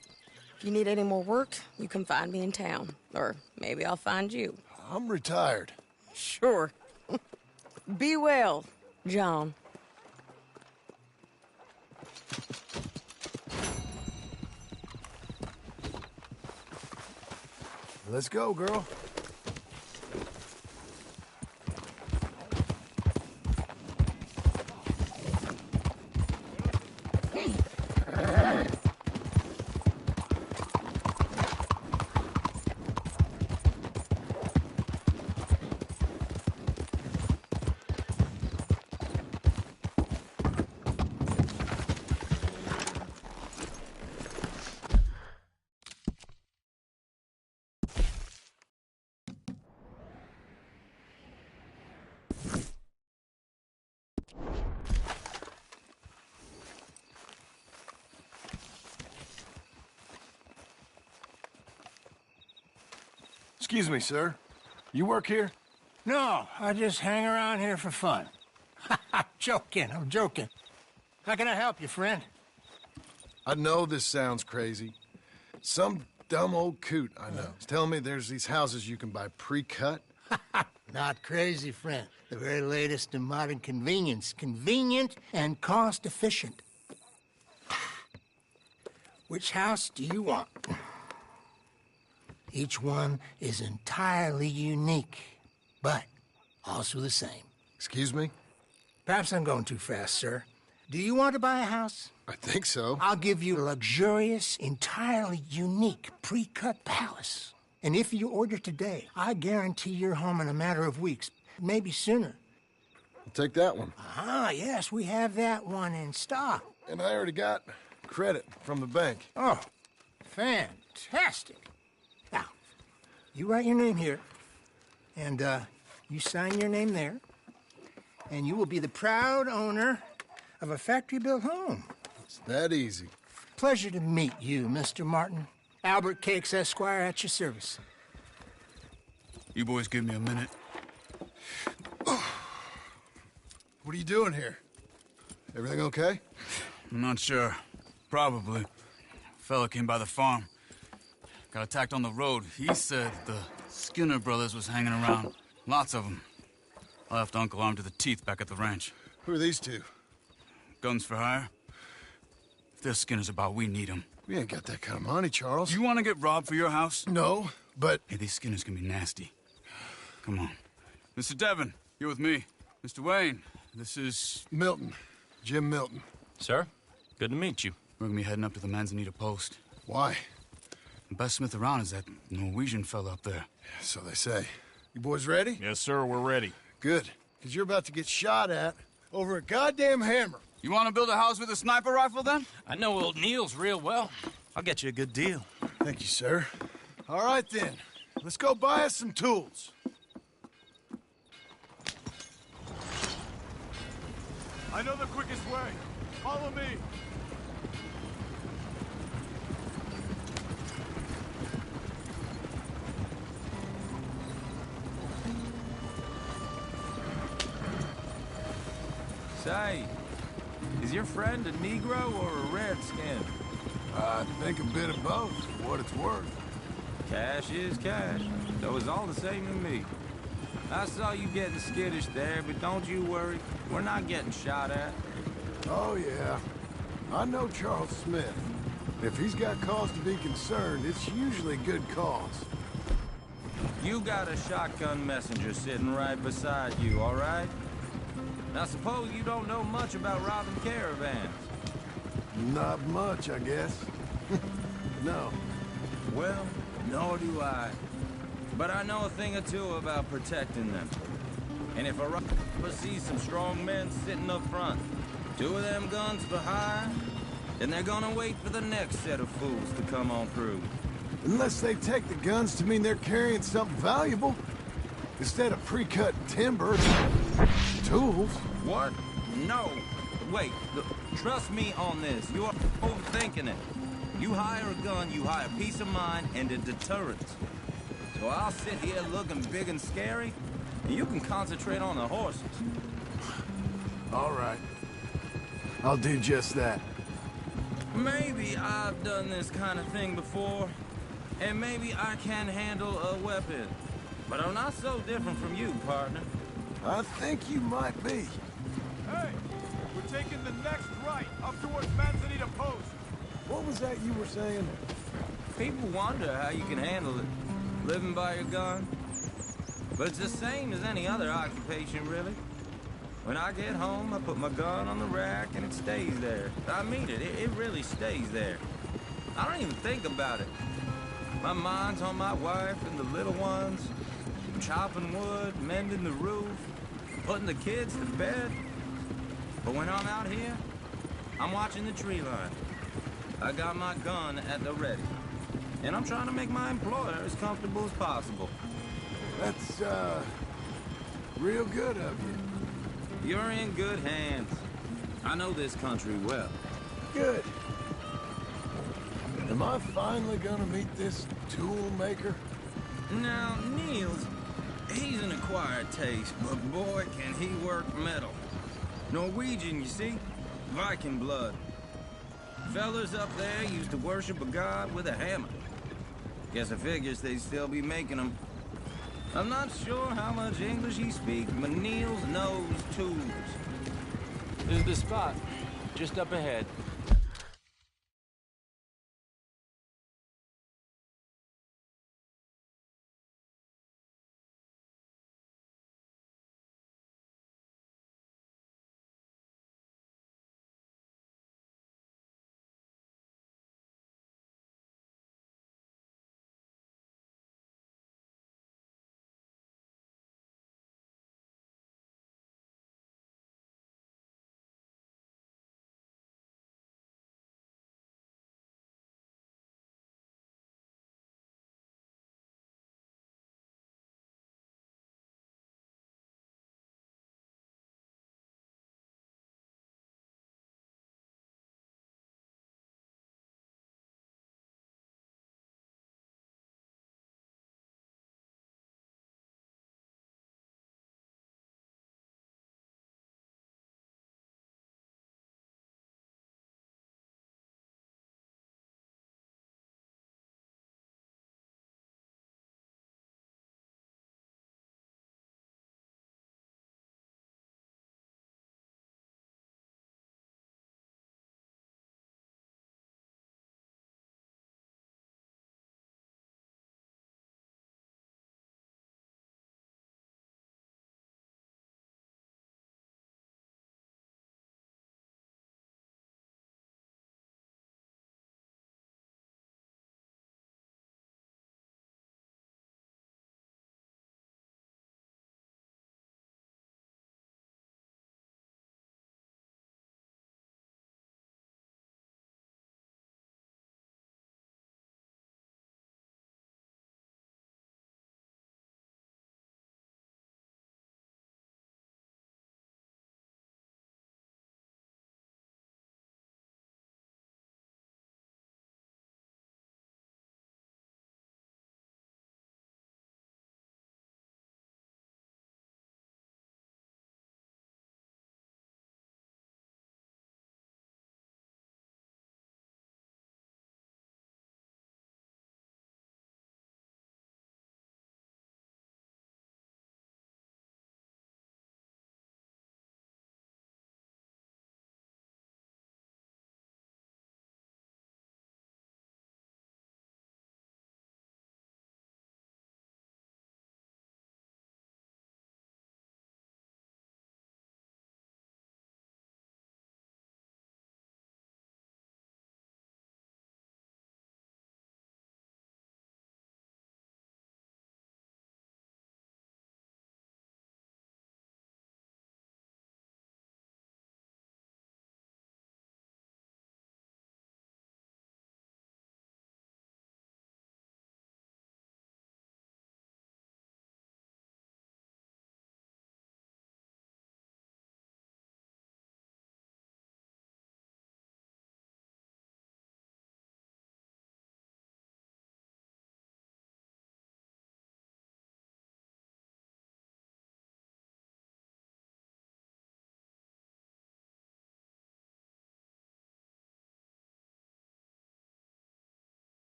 If you need any more work, you can find me in town. Or maybe I'll find you. I'm retired. Sure. Be well, John. Let's go, girl. Excuse me, sir. You work here? No, I just hang around here for fun. I'm joking. How can I help you, friend? I know this sounds crazy. Some dumb old coot I know is telling me there's these houses you can buy pre-cut. Not crazy, friend. The very latest in modern convenience. Convenient and cost-efficient. Which house do you want? Each one is entirely unique, but also the same. Excuse me? Perhaps I'm going too fast, sir. Do you want to buy a house? I think so. I'll give you a luxurious, entirely unique pre-cut palace. And if you order today, I guarantee you're home in a matter of weeks, maybe sooner. I'll take that one. Ah, yes, we have that one in stock. And I already got credit from the bank. Oh, fantastic. Now, you write your name here, and you sign your name there, and you will be the proud owner of a factory-built home. It's that easy. Pleasure to meet you, Mr. Martin. Albert Cakes, Esquire, at your service. You boys give me a minute. What are you doing here? Everything okay? I'm not sure. Probably. Fella came by the farm. Got attacked on the road. He said the Skinner brothers was hanging around. Lots of them. I left Uncle armed to the teeth back at the ranch. Who are these two? Guns for hire. If they're Skinner's about, we need them. We ain't got that kind of money, Charles. You want to get robbed for your house? No, but... Hey, these Skinners can be nasty. Come on. Mr. Devon, you're with me. Mr. Wayne, this is... Milton. Jim Milton. Sir, good to meet you. We're gonna be heading up to the Manzanita post. Why? The best smith around is that Norwegian fella up there. Yeah, so they say. You boys ready? Yes, sir, we're ready. Good, because you're about to get shot at over a goddamn hammer. You want to build a house with a sniper rifle, then? I know old Neil's real well. I'll get you a good deal. Thank you, sir. All right, then. Let's go buy us some tools. I know the quickest way. Follow me. Say, is your friend a Negro or a Redskin? I think a bit of both, for what it's worth. Cash is cash, though it's all the same to me. I saw you getting skittish there, but don't you worry. We're not getting shot at. Oh, yeah. I know Charles Smith. If he's got cause to be concerned, it's usually good cause. You got a shotgun messenger sitting right beside you, all right? Now, suppose you don't know much about robbing caravans. Not much, I guess. No. Well, nor do I. But I know a thing or two about protecting them. And if a robber sees some strong men sitting up front, 2 of them guns for hire, then they're gonna wait for the next set of fools to come on through. Unless they take the guns to mean they're carrying something valuable. Instead of pre-cut timber, tools. What? No. Wait, look, trust me on this. You are overthinking it. You hire a gun, you hire peace of mind and a deterrent. So I'll sit here looking big and scary, and you can concentrate on the horses. All right. I'll do just that. Maybe I've done this kind of thing before, and maybe I can handle a weapon. But I'm not so different from you, partner. I think you might be. Hey, we're taking the next right up towards Manzanita Post. What was that you were saying? People wonder how you can handle it, living by your gun. But it's the same as any other occupation, really. When I get home, I put my gun on the rack and it stays there. I mean it, it really stays there. I don't even think about it. My mind's on my wife and the little ones. Chopping wood, mending the roof, putting the kids to bed. But when I'm out here, I'm watching the tree line. I got my gun at the ready. And I'm trying to make my employer as comfortable as possible. That's, real good of you. You're in good hands. I know this country well. Good. Am I finally gonna meet this tool maker? Now, Niels, he's an acquired taste, but boy, can he work metal. Norwegian, you see? Viking blood. Fellas up there used to worship a god with a hammer. Guess I figures they'd still be making them. I'm not sure how much English he speaks, but Niels knows tools. This is the spot, just up ahead.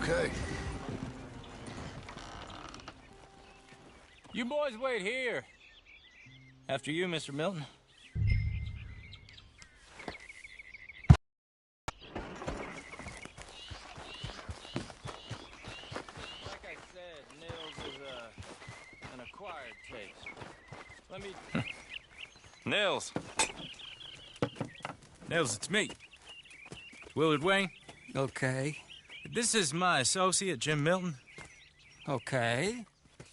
Okay. You boys wait here. After you, Mr. Milton. Like I said, Nils is an acquired taste. Let me... Nils. Nils, it's me. Willard Wayne. Okay. This is my associate, Jim Milton. Okay.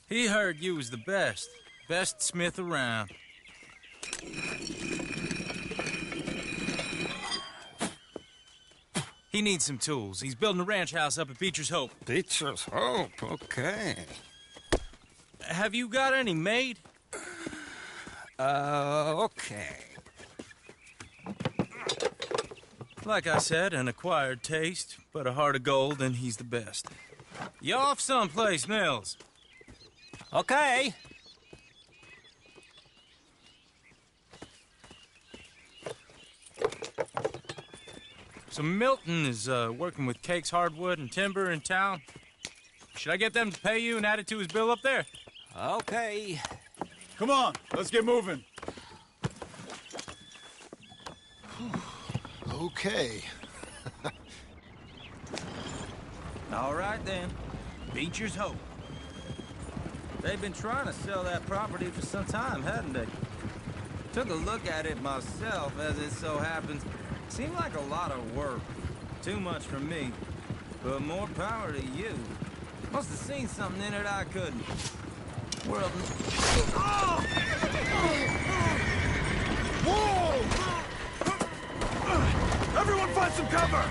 He heard you was the best smith around. He needs some tools. He's building a ranch house up at Beecher's Hope. Beecher's Hope, okay. Have you got any made? Okay. Like I said, an acquired taste, but a heart of gold, and he's the best. You off someplace, Nils? Okay. So Milton is working with Cake's Hardwood and Timber in town. Should I get them to pay you and add it to his bill up there? Okay. Come on, let's get moving. Okay. All right, then. Beecher's Hope. They've been trying to sell that property for some time, hadn't they? Took a look at it myself, as it so happens. Seemed like a lot of work. Too much for me. But more power to you. Must have seen something in it I couldn't. World... Oh! Whoa! Everyone find some cover!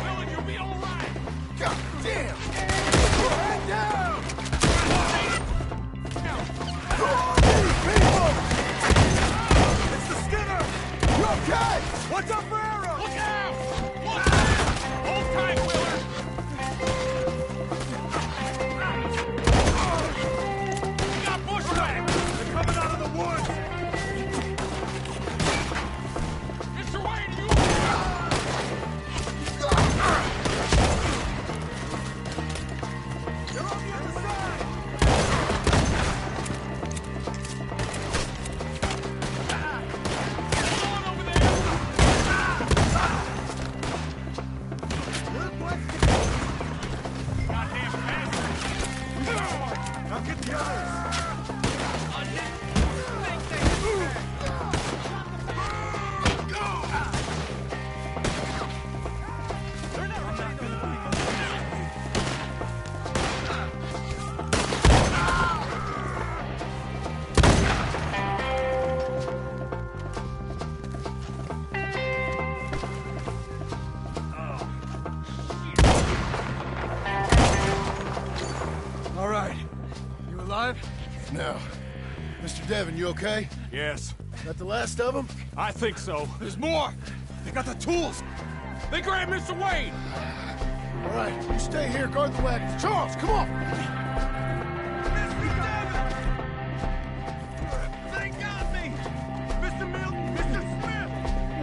Willard, you'll be all right! God damn! Head down! People! It's the Skinner! You okay? Watch out for arrows! Look out! Look out! Hold tight, Willard! We got bushwhacked! They're coming out of the woods! Mr. Wayne, you... They're on the other side! Hold on over there! Goddamn bastard! Now get the others! I didn't think they would back. They're not All right. You alive? No. Mr. Devon, you okay? Yes. That the last of them? I think so. There's more! They got the tools! They grabbed Mr. Wayne! All right, you stay here, guard the wagons. Charles, come on! Mr. Devon! They got me! Mr. Milton! Mr. Smith!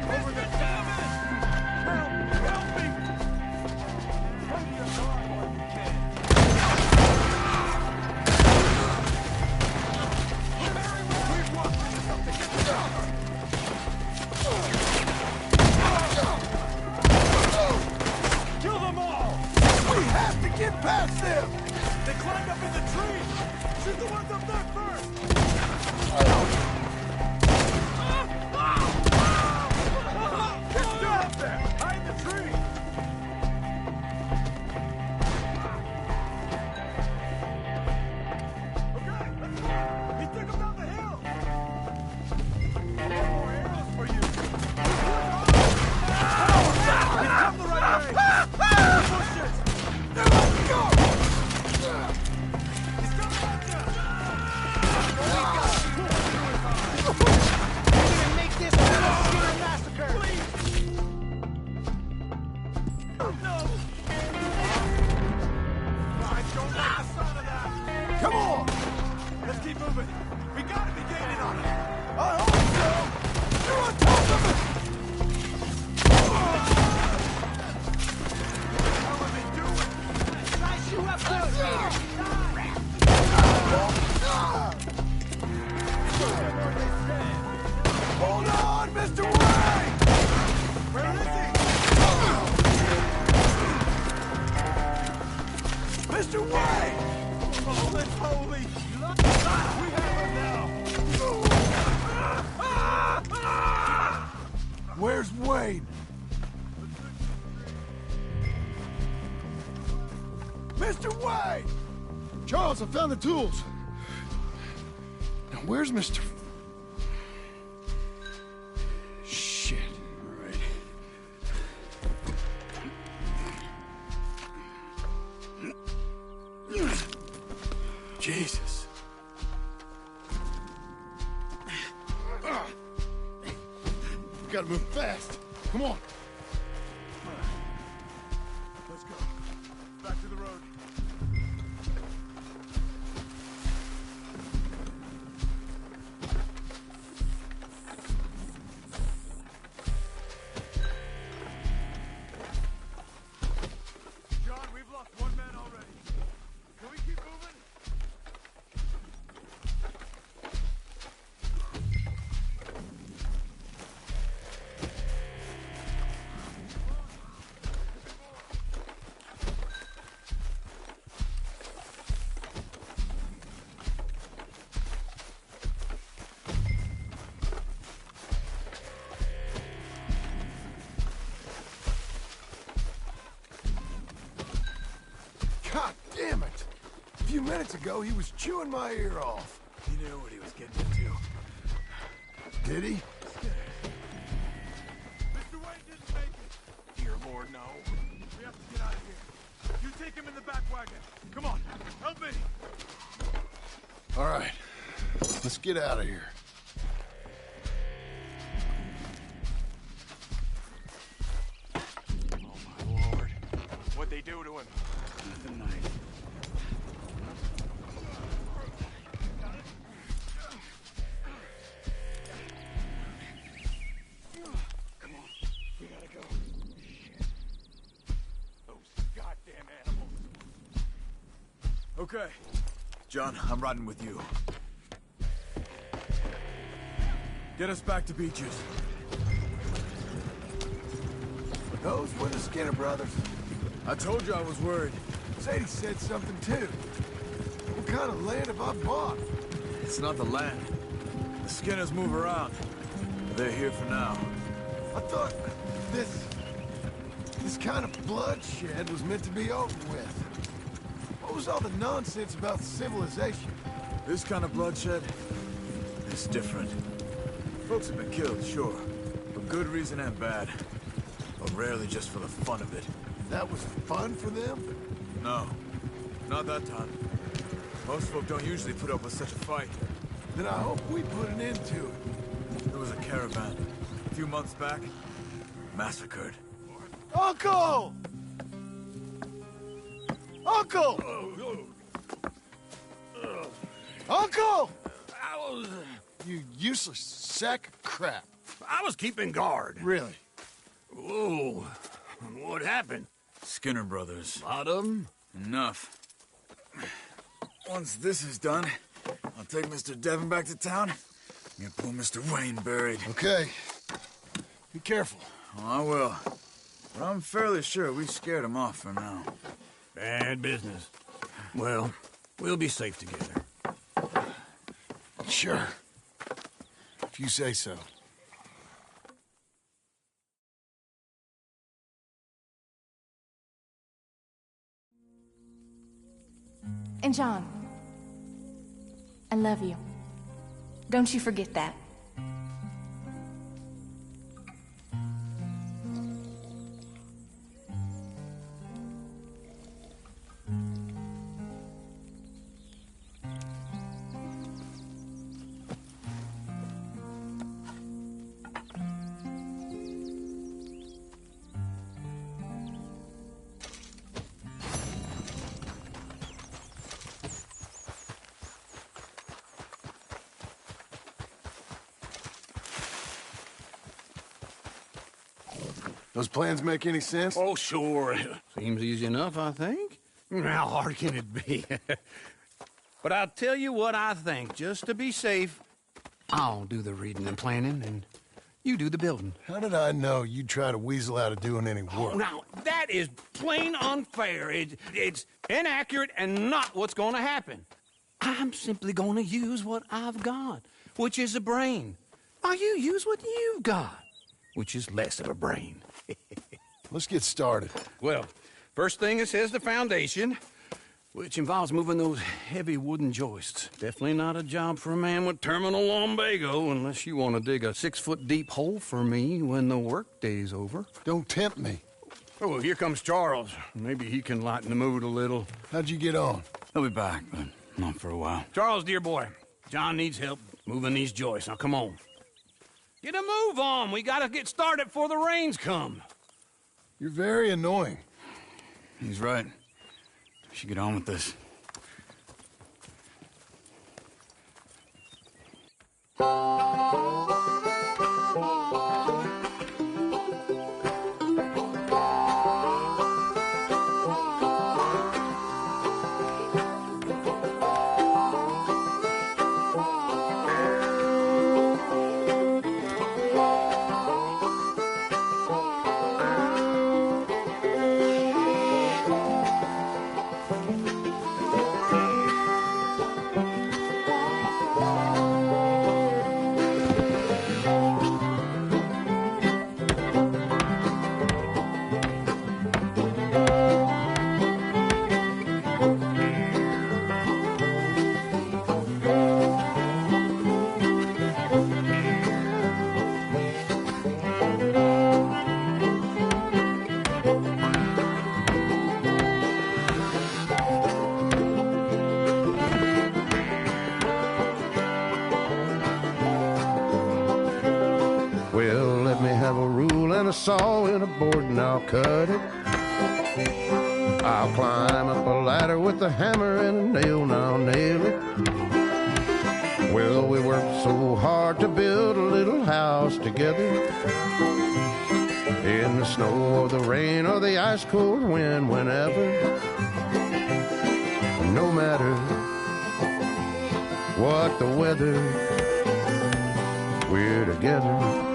Mr. Devon! Help me! Come to your guard while you can. We've walked into something. Kill them all! We have to get past them! They climbed up in the trees! Shoot the ones up there first! Get down there! Hide the tree! Okay, let's go! He took them down the hill! More arrows for you! He's come the right way! Push it! Let's go! He's coming at you! We got Hold on, Mr. Wayne! Where is he? Mr. Wayne! Oh, that's holy! We have him now! Where's Wayne? Mr. Wayne! Charles, I found the tools. Now, where's Mr. Shit. All right. Jesus. Gotta move fast. Come on. Let's go. Back to the road. John, we've lost one man already. Can we keep moving? God damn it! A few minutes ago, he was chewing my ear off. He knew what he was getting into. Did he? Mr. Wayne didn't make it. Dear Lord, no. We have to get out of here. You take him in the back wagon. Come on, help me. All right. Let's get out of here. Oh, my Lord. What'd they do to him? Nothing nice. Come on, we gotta go. Shit. Those goddamn animals. Okay. John, I'm riding with you. Get us back to Beaches. Those were the Skinner brothers. I told you I was worried. Sadie said something too. What kind of land have I bought? It's not the land. The Skinners move around. They're here for now. I thought this kind of bloodshed was meant to be over with. What was all the nonsense about civilization? This kind of bloodshed is different. Folks have been killed, sure. For good reason and bad. But rarely just for the fun of it. That was fun for them? No. Not that time. Most folk don't usually put up with such a fight. Then I hope we put an end to it. There was a caravan. A few months back. Massacred. Uncle! Uncle! Uncle! You useless sack of crap. I was keeping guard. Really? Whoa. What happened? Skinner brothers. Lot of them? Enough. Once this is done, I'll take Mr. Devon back to town. Get poor Mr. Wayne buried. Okay. Be careful. Oh, I will. But I'm fairly sure we scared him off for now. Bad business. Well, we'll be safe together. Sure. If you say so. And John, I love you. Don't you forget that. Those plans make any sense? Oh, sure. Seems easy enough, I think. How hard can it be? But I'll tell you what I think. Just to be safe, I'll do the reading and planning, and you do the building. How did I know you'd try to weasel out of doing any work? Oh, now, that is plain unfair. It's inaccurate and not what's going to happen. I'm simply going to use what I've got, which is a brain. Now you use what you've got, which is less of a brain. Let's get started. Well, first thing it says the foundation, which involves moving those heavy wooden joists. Definitely not a job for a man with terminal lumbago, unless you want to dig a 6-foot deep hole for me when the workday's over. Don't tempt me. Oh, well, here comes Charles. Maybe he can lighten the mood a little. How'd you get on? He'll be back, but not for a while. Charles, dear boy, John needs help moving these joists. Now, come on. Get a move on. We gotta get started before the rains come. You're very annoying. He's right. We should get on with this. Well, let me have a rule and a saw and a board and I'll cut it. I'll climb up a ladder with a hammer and a nail and I'll nail it. Well, we worked so hard to build a little house together. In the snow or the rain or the ice cold wind, whenever. No matter what the weather, we're together.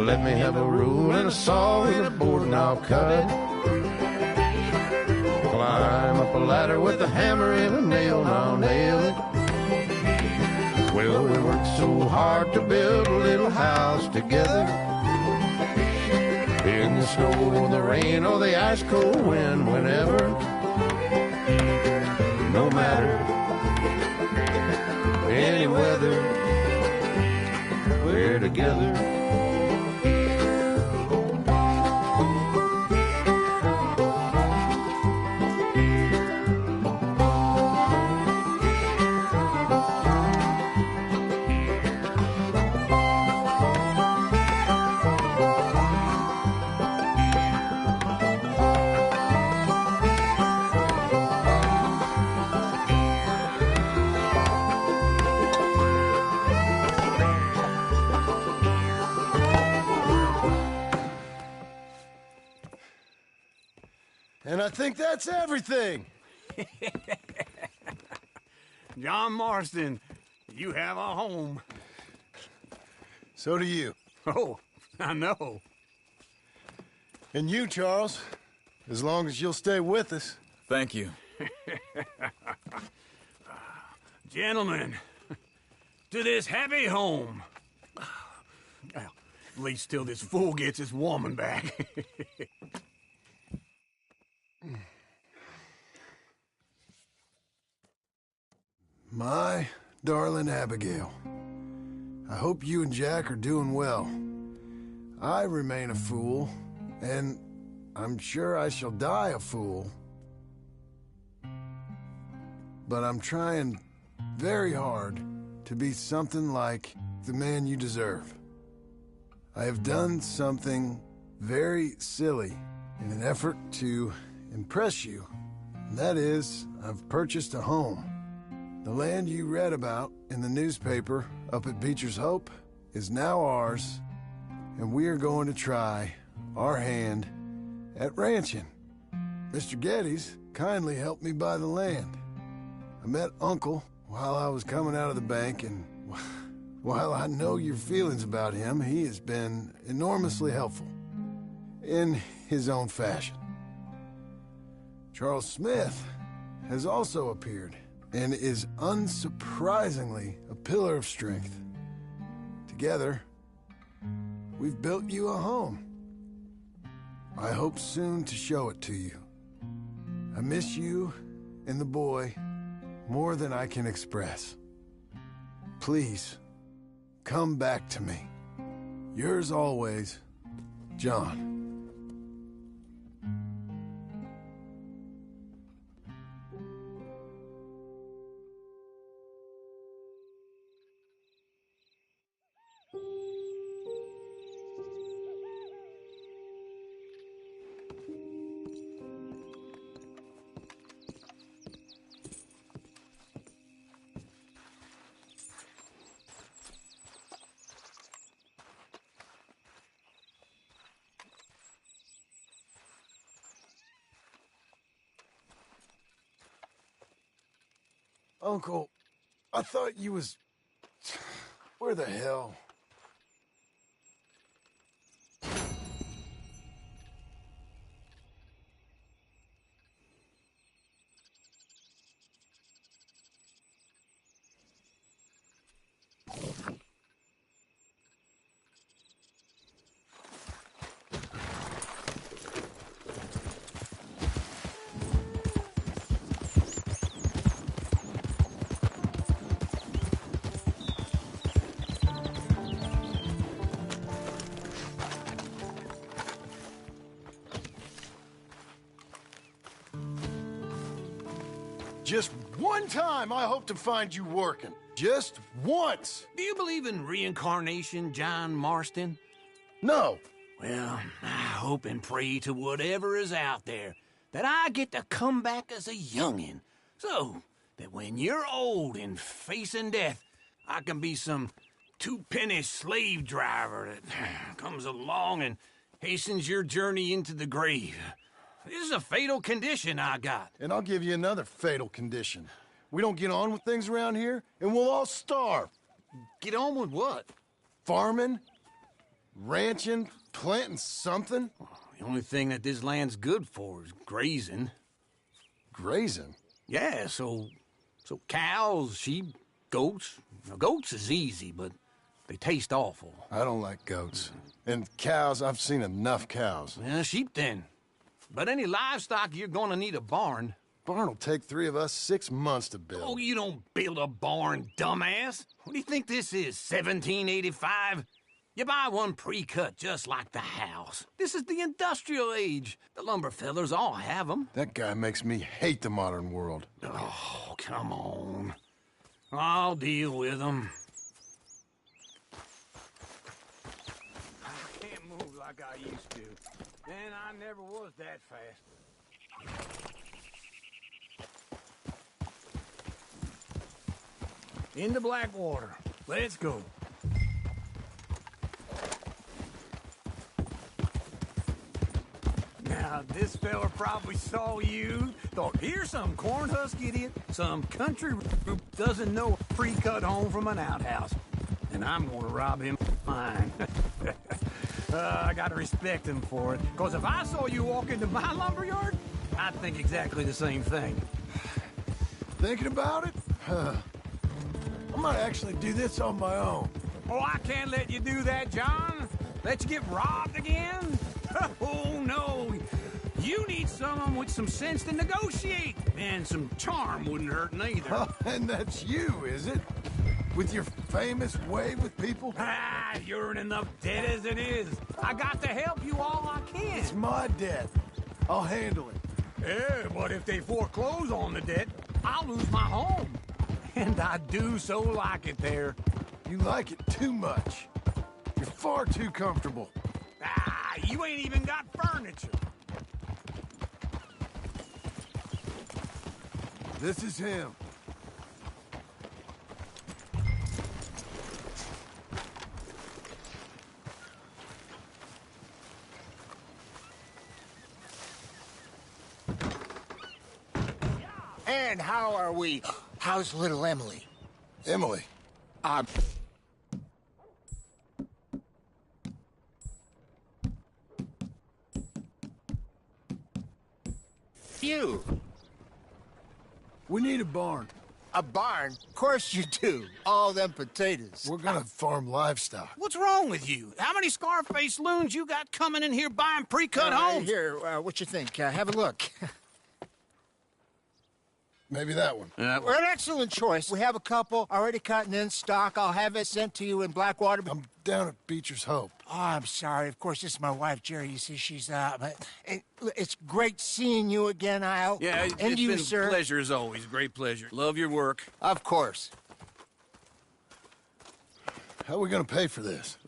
Let me have a rule and a saw and a board and I'll cut it. Climb up a ladder with a hammer and a nail and I'll nail it. Well, we worked so hard to build a little house together. In the snow or the rain or the ice cold wind, whenever. No matter any weather, we're together. And I think that's everything. John Marston, you have a home. So do you. Oh, I know. And you, Charles, as long as you'll stay with us. Thank you. Gentlemen, to this happy home. Well, at least till this fool gets his woman back. My darling Abigail, I hope you and Jack are doing well. I remain a fool, and I'm sure I shall die a fool. But I'm trying very hard to be something like the man you deserve. I have done something very silly in an effort to impress you. And that is, I've purchased a home. The land you read about in the newspaper up at Beecher's Hope is now ours, and we are going to try our hand at ranching. Mr. Geddes kindly helped me buy the land. I met Uncle while I was coming out of the bank, and while I know your feelings about him, he has been enormously helpful in his own fashion. Charles Smith has also appeared and is unsurprisingly a pillar of strength. Together, we've built you a home. I hope soon to show it to you. I miss you and the boy more than I can express. Please, come back to me. Yours always, John. Uncle, I thought you was... Where the hell? Just one time I hope to find you working. Just once. Do you believe in reincarnation, John Marston? No. Well, I hope and pray to whatever is out there that I get to come back as a youngin', so that when you're old and facing death, I can be some two-penny slave driver that comes along and hastens your journey into the grave. This is a fatal condition I got. And I'll give you another fatal condition. We don't get on with things around here, and we'll all starve. Get on with what? Farming, ranching, planting something. The only thing that this land's good for is grazing. Grazing? Yeah, so cows, sheep, goats. Now, goats is easy, but they taste awful. I don't like goats. And cows, I've seen enough cows. Well, sheep then. But any livestock, you're gonna need a barn. Barn will take 3 of us 6 months to build. Oh, you don't build a barn, dumbass. What do you think this is, 1785? You buy one pre-cut just like the house. This is the industrial age. The lumber fellers all have them. That guy makes me hate the modern world. Oh, come on. I'll deal with them. I can't move like I used to. And I never was that fast. Into Blackwater. Let's go. Now, this fella probably saw you, thought, here's some corn-husk idiot, some country who doesn't know a pre-cut home from an outhouse. And I'm gonna rob him of mine. I gotta respect him for it. Because if I saw you walk into my lumberyard, I'd think exactly the same thing. Thinking about it? I might actually do this on my own. Oh, I can't let you do that, John. Let you get robbed again? Oh, no. You need someone with some sense to negotiate. And some charm wouldn't hurt neither. Oh, and that's you, is it? With your famous way with people? Ah, you're in enough debt as it is. I got to help you all I can. It's my debt. I'll handle it. Yeah, but if they foreclose on the debt, I'll lose my home. And I do so like it there. You like it too much. You're far too comfortable. Ah, you ain't even got furniture. This is him. And how are we? How's little Emily? Emily? You. We need a barn. A barn? Of course you do. All them potatoes. We're gonna farm livestock. What's wrong with you? How many Scarface loons you got coming in here buying pre-cut homes? Here, what you think? Have a look. Maybe that one. We're an excellent choice. We have a couple already cutting in stock. I'll have it sent to you in Blackwater. I'm down at Beecher's Hope. Oh, I'm sorry. Of course, this is my wife, Jerry. You see, she's but it's great seeing you again, Al. Yeah, it's and you, been sir. a pleasure as always. Great pleasure. Love your work. Of course. How are we gonna pay for this?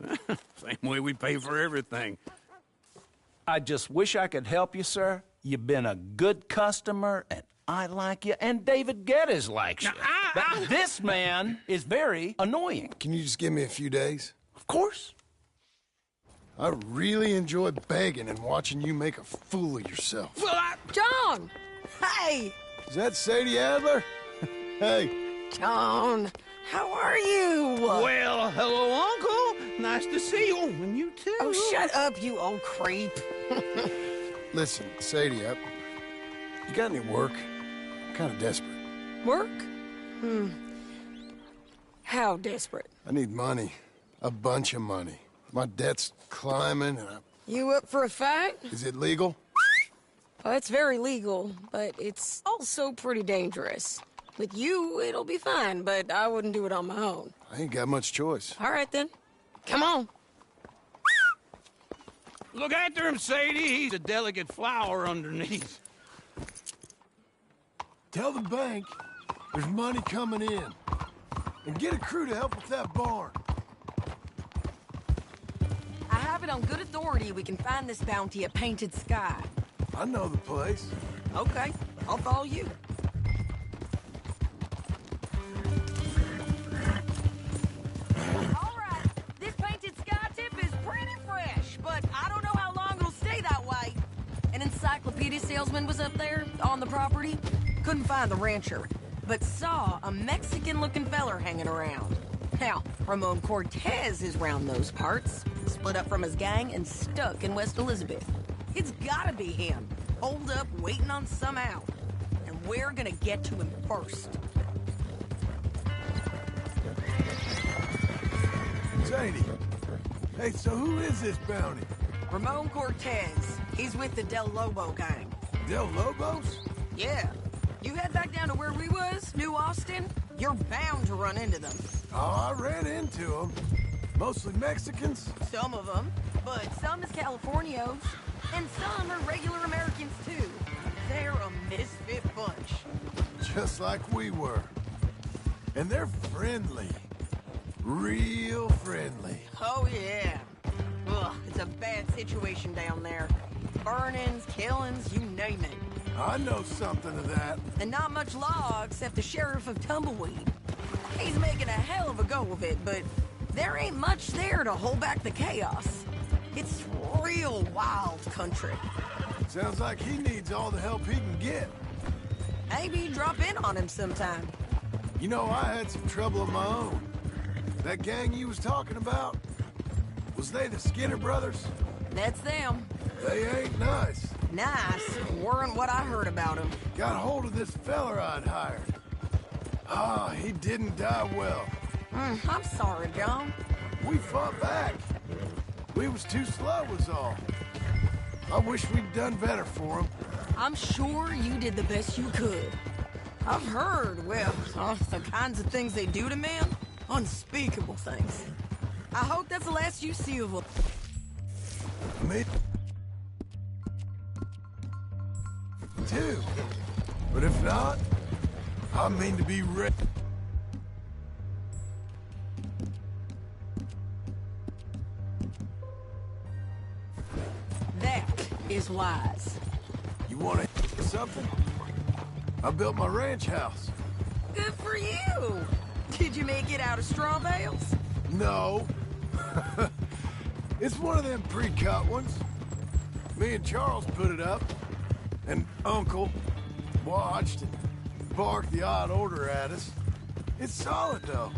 Same way we pay for everything. I just wish I could help you, sir. You've been a good customer, and I like you, and David Geddes likes you. But this man is very annoying. Can you just give me a few days? Of course. I really enjoy begging and watching you make a fool of yourself. Well, John! Hey! Is that Sadie Adler? Hey. John, how are you? Well, hello, Uncle. Nice to see you. And you too. Oh, shut up, you old creep. Listen, Sadie, you got any work? I'm kind of desperate. Work? How desperate? I need money. A bunch of money. My debt's climbing and You up for a fight? Is it legal? Well, it's very legal, but it's also pretty dangerous. With you, it'll be fine, but I wouldn't do it on my own. I ain't got much choice. All right, then. Come on. Look after him, Sadie. He's a delicate flower underneath. Tell the bank there's money coming in. And get a crew to help with that barn. I have it on good authority we can find this bounty at Painted Sky. I know the place. Okay, I'll follow you. All right, this Painted Sky tip is pretty fresh, but I don't know how long it'll stay that way. An encyclopedia salesman was up there on the property. Couldn't find the rancher, but saw a Mexican-looking feller hanging around. Now, Ramon Cortez is round those parts, split up from his gang and stuck in West Elizabeth. It's gotta be him, holed up waiting on some out. And we're gonna get to him first. Sadie. Hey, so who is this bounty? Ramon Cortez. He's with the Del Lobo gang. Del Lobos? Yeah. You head back down to where we was, New Austin, you're bound to run into them. Oh, I ran into them. Mostly Mexicans? Some of them, but some is Californios. And some are regular Americans, too. They're a misfit bunch. Just like we were. And they're friendly. Real friendly. Oh, yeah. Ugh, it's a bad situation down there. Burnings, killings, you name it. I know something of that. And not much law except the sheriff of Tumbleweed. He's making a hell of a go of it, but there ain't much there to hold back the chaos. It's real wild country. Sounds like he needs all the help he can get. Maybe drop in on him sometime. You know, I had some trouble of my own. That gang you was talking about, Was they the Skinner brothers? That's them. They ain't nice. Nice. Weren't what I heard about them. Got hold of this feller I'd hired. He didn't die well. I'm sorry, John. We fought back. We was too slow was all. I wish we'd done better for him. I'm sure you did the best you could. I've heard, well, the kinds of things they do to men. Unspeakable things. I hope that's the last you see of them. Me too. But if not, I mean to be ready. That is wise. You want to hear something? I built my ranch house. Good for you. Did you make it out of straw bales? No. It's one of them pre-cut ones. Me and Charles put it up, and Uncle watched and barked the odd order at us. It's solid, though.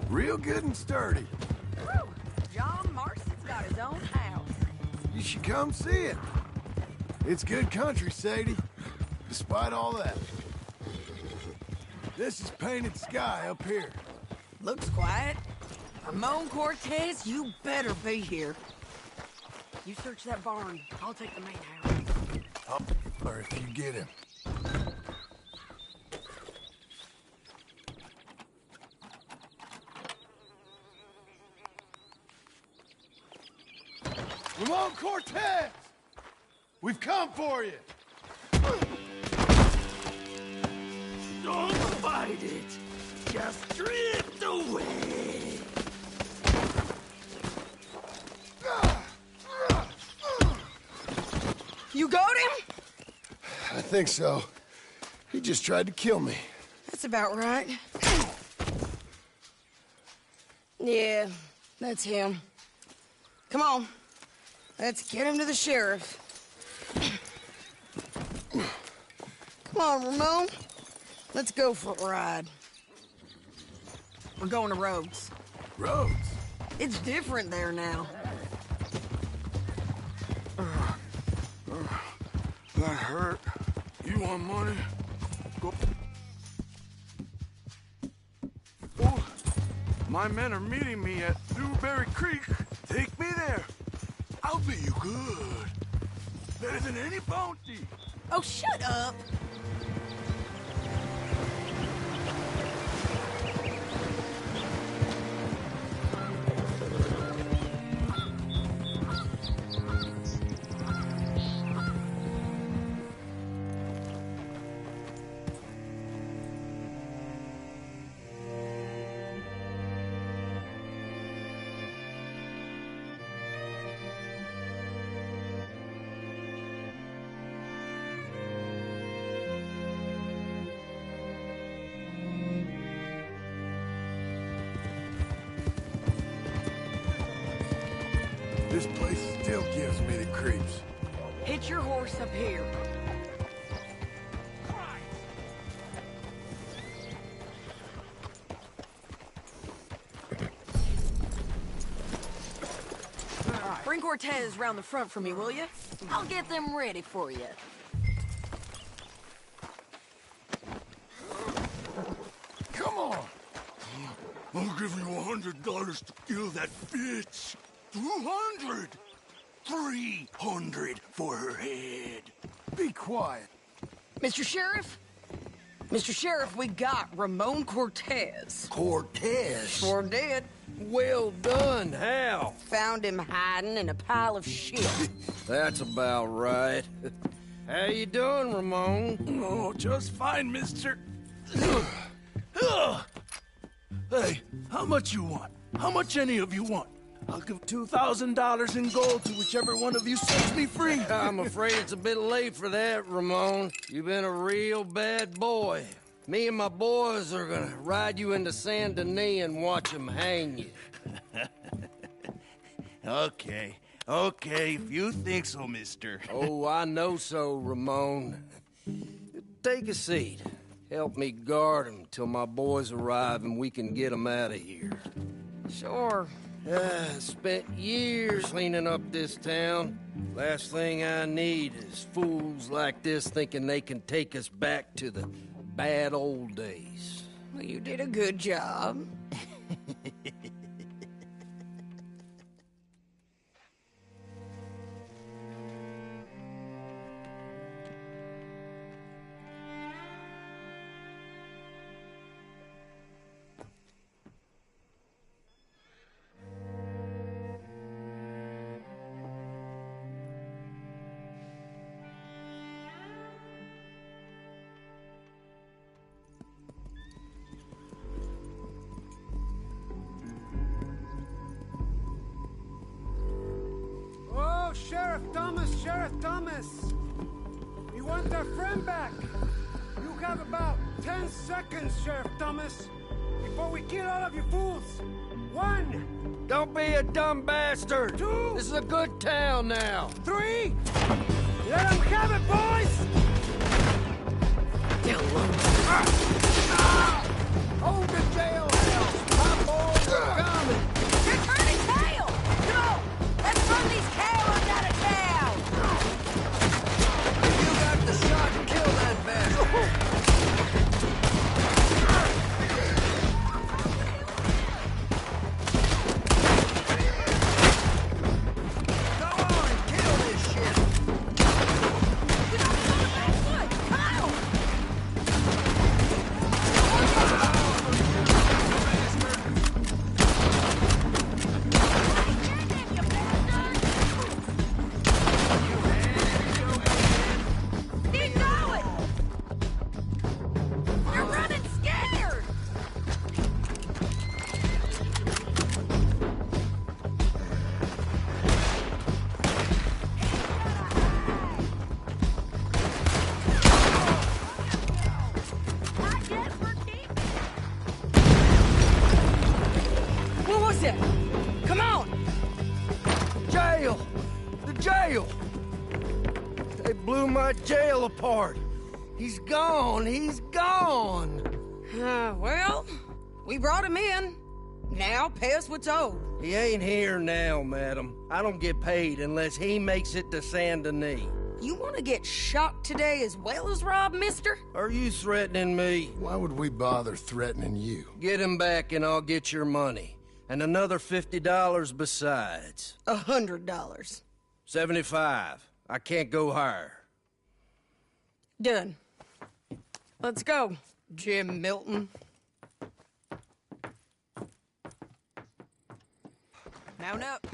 Real good and sturdy. Whew. John Marston's got his own house. You should come see it. It's good country, Sadie, despite all that. This is painted sky up here. Looks quiet. Ramon Cortez, you better be here. You search that barn. I'll take the main house. Or if you get him. Ramon Cortez! We've come for you! Don't fight it. Just drift away. You got him? I think so. He just tried to kill me. That's about right. Yeah, that's him. Come on. Let's get him to the sheriff. Come on, Ramon. Let's go for a ride. We're going to Rhodes. Rhodes? It's different there now. That hurt. You want money? Go. Oh, my men are meeting me at Newberry Creek. Take me there. I'll pay you good. Better than any bounty. Oh, shut up. This place still gives me the creeps. Hitch your horse up here. Bring Cortez round the front for me, will you? I'll get them ready for you. Come on. I'll give you $100 to kill that bitch. 200. 300 for her head. Be quiet. Mr. Sheriff? Mr. Sheriff, we got Ramon Cortez. Cortez? Sure did. Well done. How? Found him hiding in a pile of shit. That's about right. How you doing, Ramon? Oh, just fine, mister. Hey, how much you want? How much any of you want? I'll give $2,000 in gold to whichever one of you sets me free. I'm afraid it's a bit late for that, Ramon. You've been a real bad boy. Me and my boys are gonna ride you into Saint Denis and watch them hang you. Okay, if you think so, mister. Oh, I know so, Ramon. Take a seat. Help me guard them till my boys arrive and we can get them out of here. Sure. Spent years cleaning up this town. Last thing I need is fools like this thinking they can take us back to the bad old days. Well, you did a good job. Oh, Sheriff Thomas! We want our friend back! You have about 10 seconds, Sheriff Thomas, before we kill all of you fools! 1! Don't be a dumb bastard! 2! This is a good town now! 3! Let them have it, boys! Hold the jailhouse! My boys are coming! You're turning tail! Go! Let's run these cowards out of town! You got the shot and kill that bastard! Come on! Jail! The jail! They blew my jail apart. He's gone. He's gone. Well, we brought him in. Now pay us what's owed. He ain't here now, madam. I don't get paid unless he makes it to Saint Denis. You want to get shot today as well as rob, mister? Are you threatening me? Why would we bother threatening you? Get him back and I'll get your money. And another $50 besides. $100. 75. I can't go higher. Done. Let's go, Jim Milton. Mount up.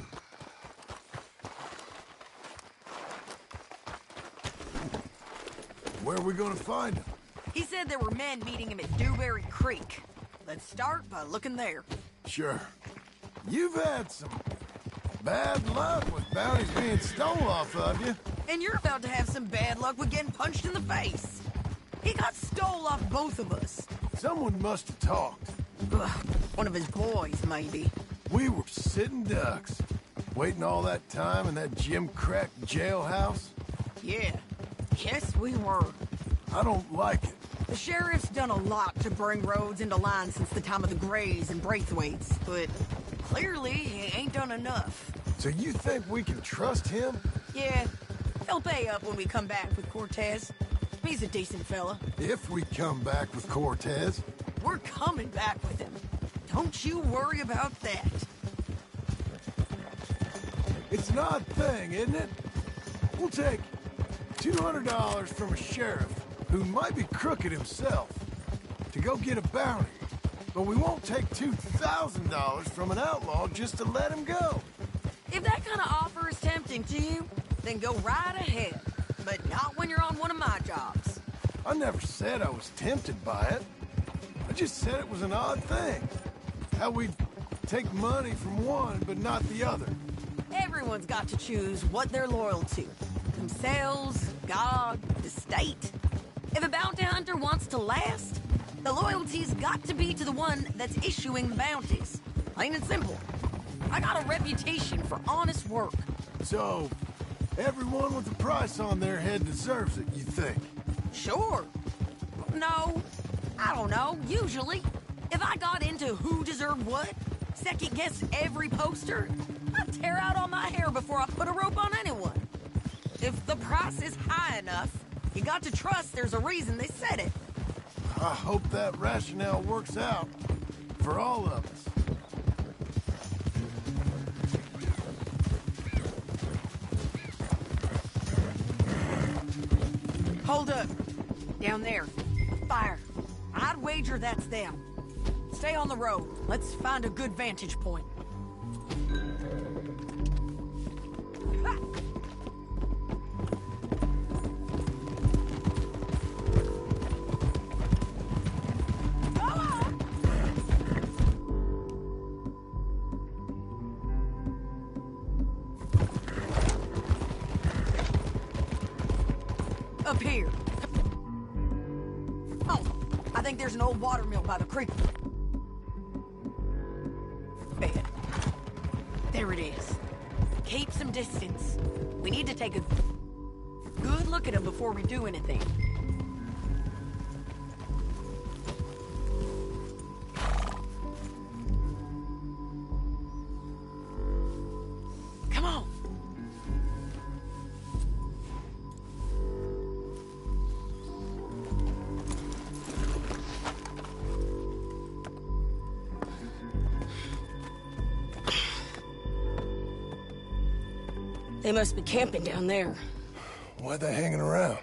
Where are we gonna find him? He said there were men meeting him at Dewberry Creek. Let's start by looking there. Sure. You've had some bad luck with bounties being stole off of you. And you're about to have some bad luck with getting punched in the face. He got stole off both of us. Someone must have talked. Ugh, one of his boys, maybe. We were sitting ducks, waiting all that time in that gim-crack jailhouse. Yeah. Yes, we were. I don't like it. The sheriff's done a lot to bring roads into line since the time of the Grays and Braithwaites, but clearly he ain't done enough. So you think we can trust him? Yeah. He'll pay up when we come back with Cortez. He's a decent fella. If we come back with Cortez. We're coming back with him. Don't you worry about that. It's an odd thing, isn't it? We'll take $200 from a sheriff who might be crooked himself to go get a bounty. But we won't take $2,000 from an outlaw just to let him go. If that kind of offer is tempting to you, then go right ahead. But not when you're on one of my jobs. I never said I was tempted by it. I just said it was an odd thing. How we'd take money from one but not the other. Everyone's got to choose what they're loyal to. Themselves, God, the state. If a bounty hunter wants to last, the loyalty's got to be to the one that's issuing the bounties. Plain and simple. I got a reputation for honest work. So, everyone with a price on their head deserves it, you think? Sure. No, I don't know, usually. If I got into who deserved what, Second guess every poster? I'd tear out all my hair before I put a rope on anyone. If the price is high enough, you got to trust there's a reason they said it. I hope that rationale works out for all of us. Hold up. Down there. Fire. I'd wager that's them. Stay on the road. Let's find a good vantage point. Ha! Up here. Oh, I think there's an old water mill by the creek. Bed. There it is. Keep some distance. We need to take a good look at him before we do anything. Come on. They must be camping down there. Why they hanging around?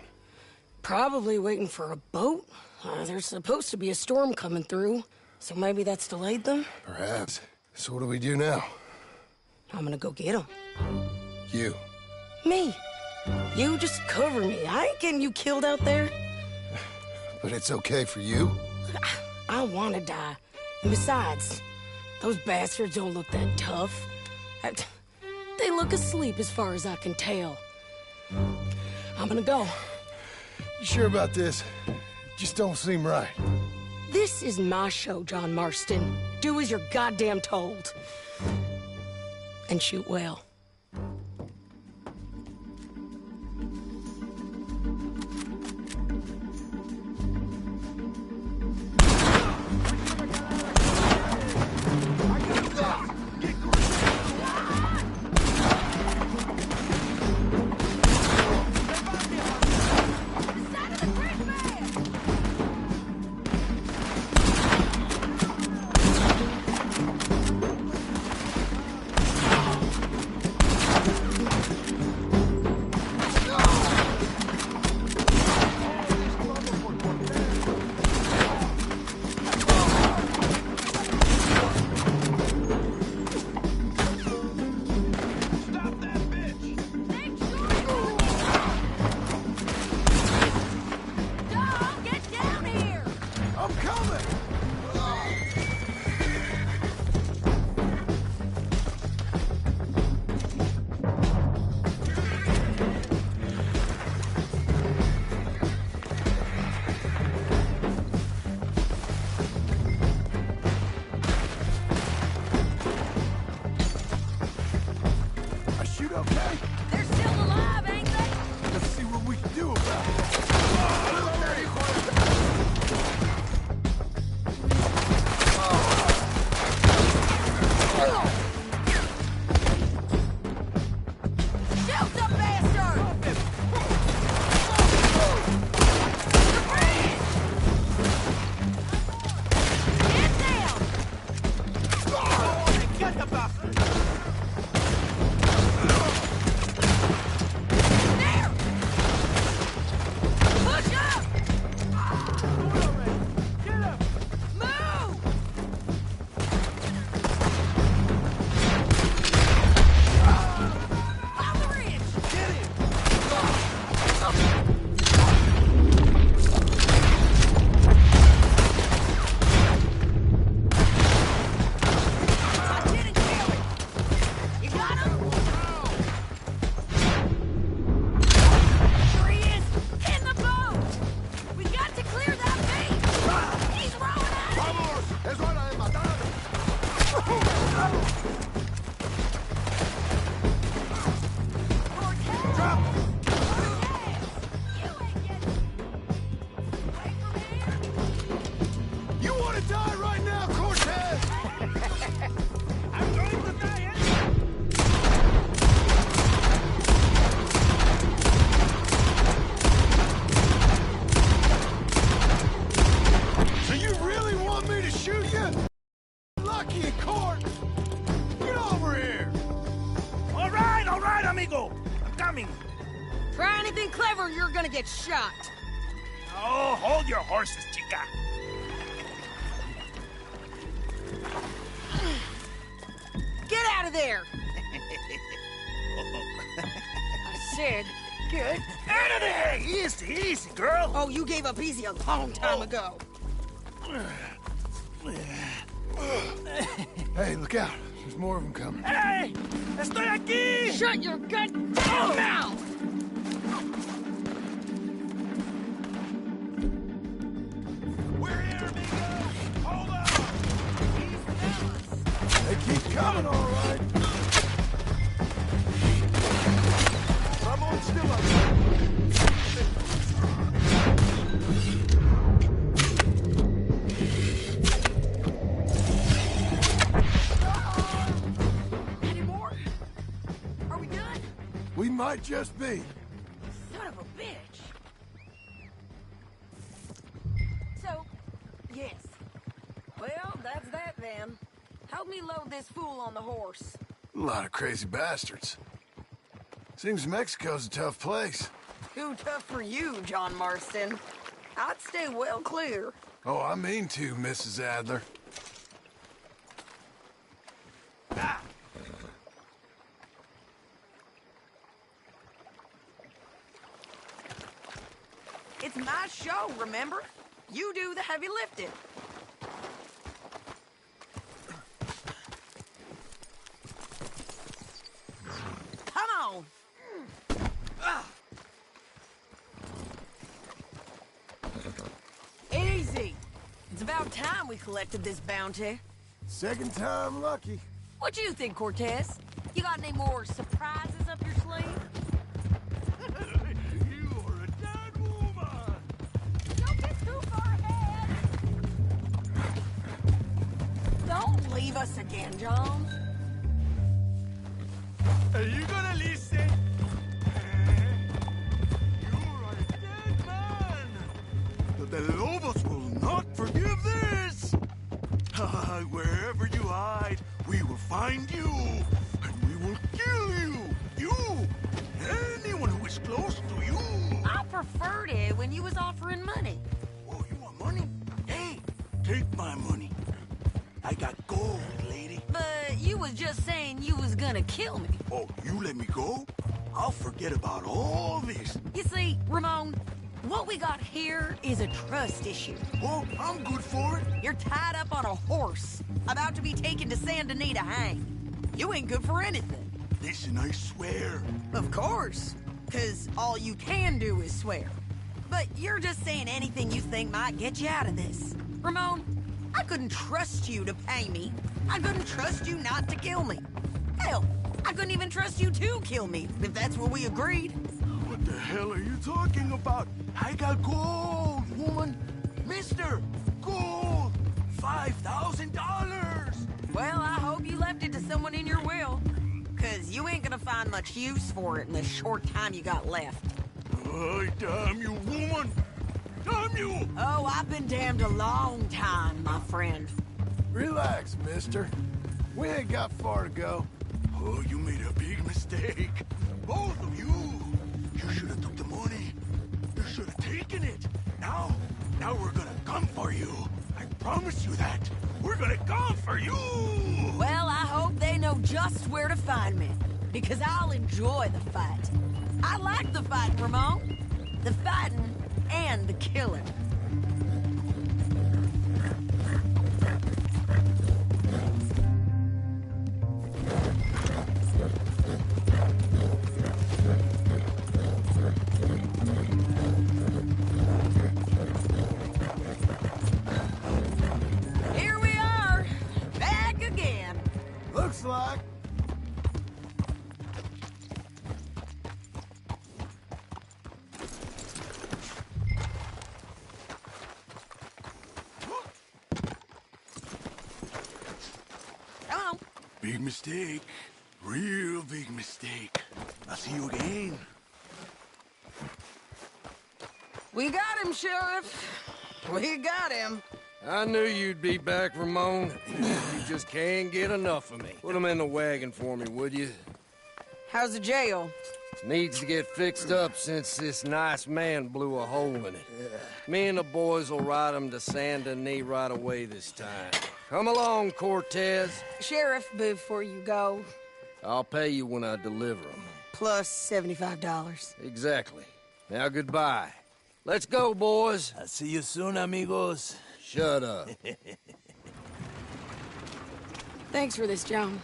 Probably waiting for a boat. There's supposed to be a storm coming through, so maybe that's delayed them? Perhaps. So what do we do now? I'm gonna go get them. You. Me. You just cover me. I ain't getting you killed out there. But it's okay for you? I wanna die. And besides, those bastards don't look that tough. They look asleep as far as I can tell. I'm gonna go. You sure about this? Just don't seem right. This is my show, John Marston. Do as you're goddamn told. And shoot well. anything clever, you're gonna get shot. Oh, hold your horses, chica. Get out of there! I said, get Out of there! Easy, easy, girl. Oh, you gave up easy a long time ago. Hey, look out. There's more of them coming. Hey! Estoy aquí! Shut your goddamn mouth! We're here, amigos! Hold on! They keep coming, all right. Ramon's still up there. Any more? Are we done? We might just be. Son of a bitch. So, yes. Well, that's that then. Help me load this fool on the horse. A lot of crazy bastards. Seems Mexico's a tough place. Too tough for you, John Marston. I'd stay well clear. Oh, I mean to, Mrs. Adler. It's my show, remember? You do the heavy lifting. Come on. Easy. It's about time we collected this bounty. Second time lucky. What you think, Cortez? You got any more surprises up your sleeve? You are a dead woman! Don't get too far ahead. Don't leave us again, John. Are you gonna listen? You're a dead man! The Lobos will not forgive this! Wherever you hide, we will find you, and we will kill you! You! Anyone who is close to you! I preferred it when you was offering money. Oh, you want money? Hey, take my money. I got gold, lady. But you was just saying you was gonna kill me. Oh, you let me go? I'll forget about all this. You see, Ramon, what we got here is a trust issue. Oh, I'm good for it. You're tied up on a horse, about to be taken to San Denis to hang. You ain't good for anything. Listen, I swear. Of course, because all you can do is swear. But you're just saying anything you think might get you out of this. Ramon, I couldn't trust you to pay me. I couldn't trust you not to kill me. Hell, I couldn't even trust you to kill me, if that's what we agreed. What the hell are you talking about? I got gold, woman. Mister, gold. $5,000. Well, I hope you left it to someone in your will. Because you ain't gonna find much use for it in the short time you got left. Oh, damn you, woman. Damn you. Oh, I've been damned a long time, my friend. Relax, mister. We ain't got far to go. Oh, you made a big mistake. Both of you. You should have took the money. You should have taken it. Now we're gonna come for you. I promise you that. We're gonna come for you. Well, I hope they know just where to find me. Because I'll enjoy the fight. I like the fighting, Ramon. The fighting and the killing. Here we are, back again. Looks like. Come on. Big mistake. Real big mistake. I'll see you again. We got him, Sheriff. We got him. I knew you'd be back, Ramon. You just can't get enough of me. Put him in the wagon for me, would you? How's the jail? Needs to get fixed up since this nice man blew a hole in it. Me and the boys will ride him to Saint Denis right away this time. Come along, Cortez. Sheriff, before you go, I'll pay you when I deliver them. plus $75. Exactly. Now goodbye. Let's go, boys. I'll see you soon, amigos. Shut up. Thanks for this, John.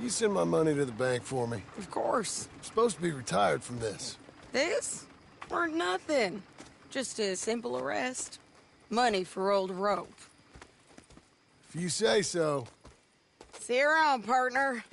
You send my money to the bank for me. Of course. I'm supposed to be retired from this. This? Or nothing. Just a simple arrest. Money for old rope. If you say so. See you around, partner.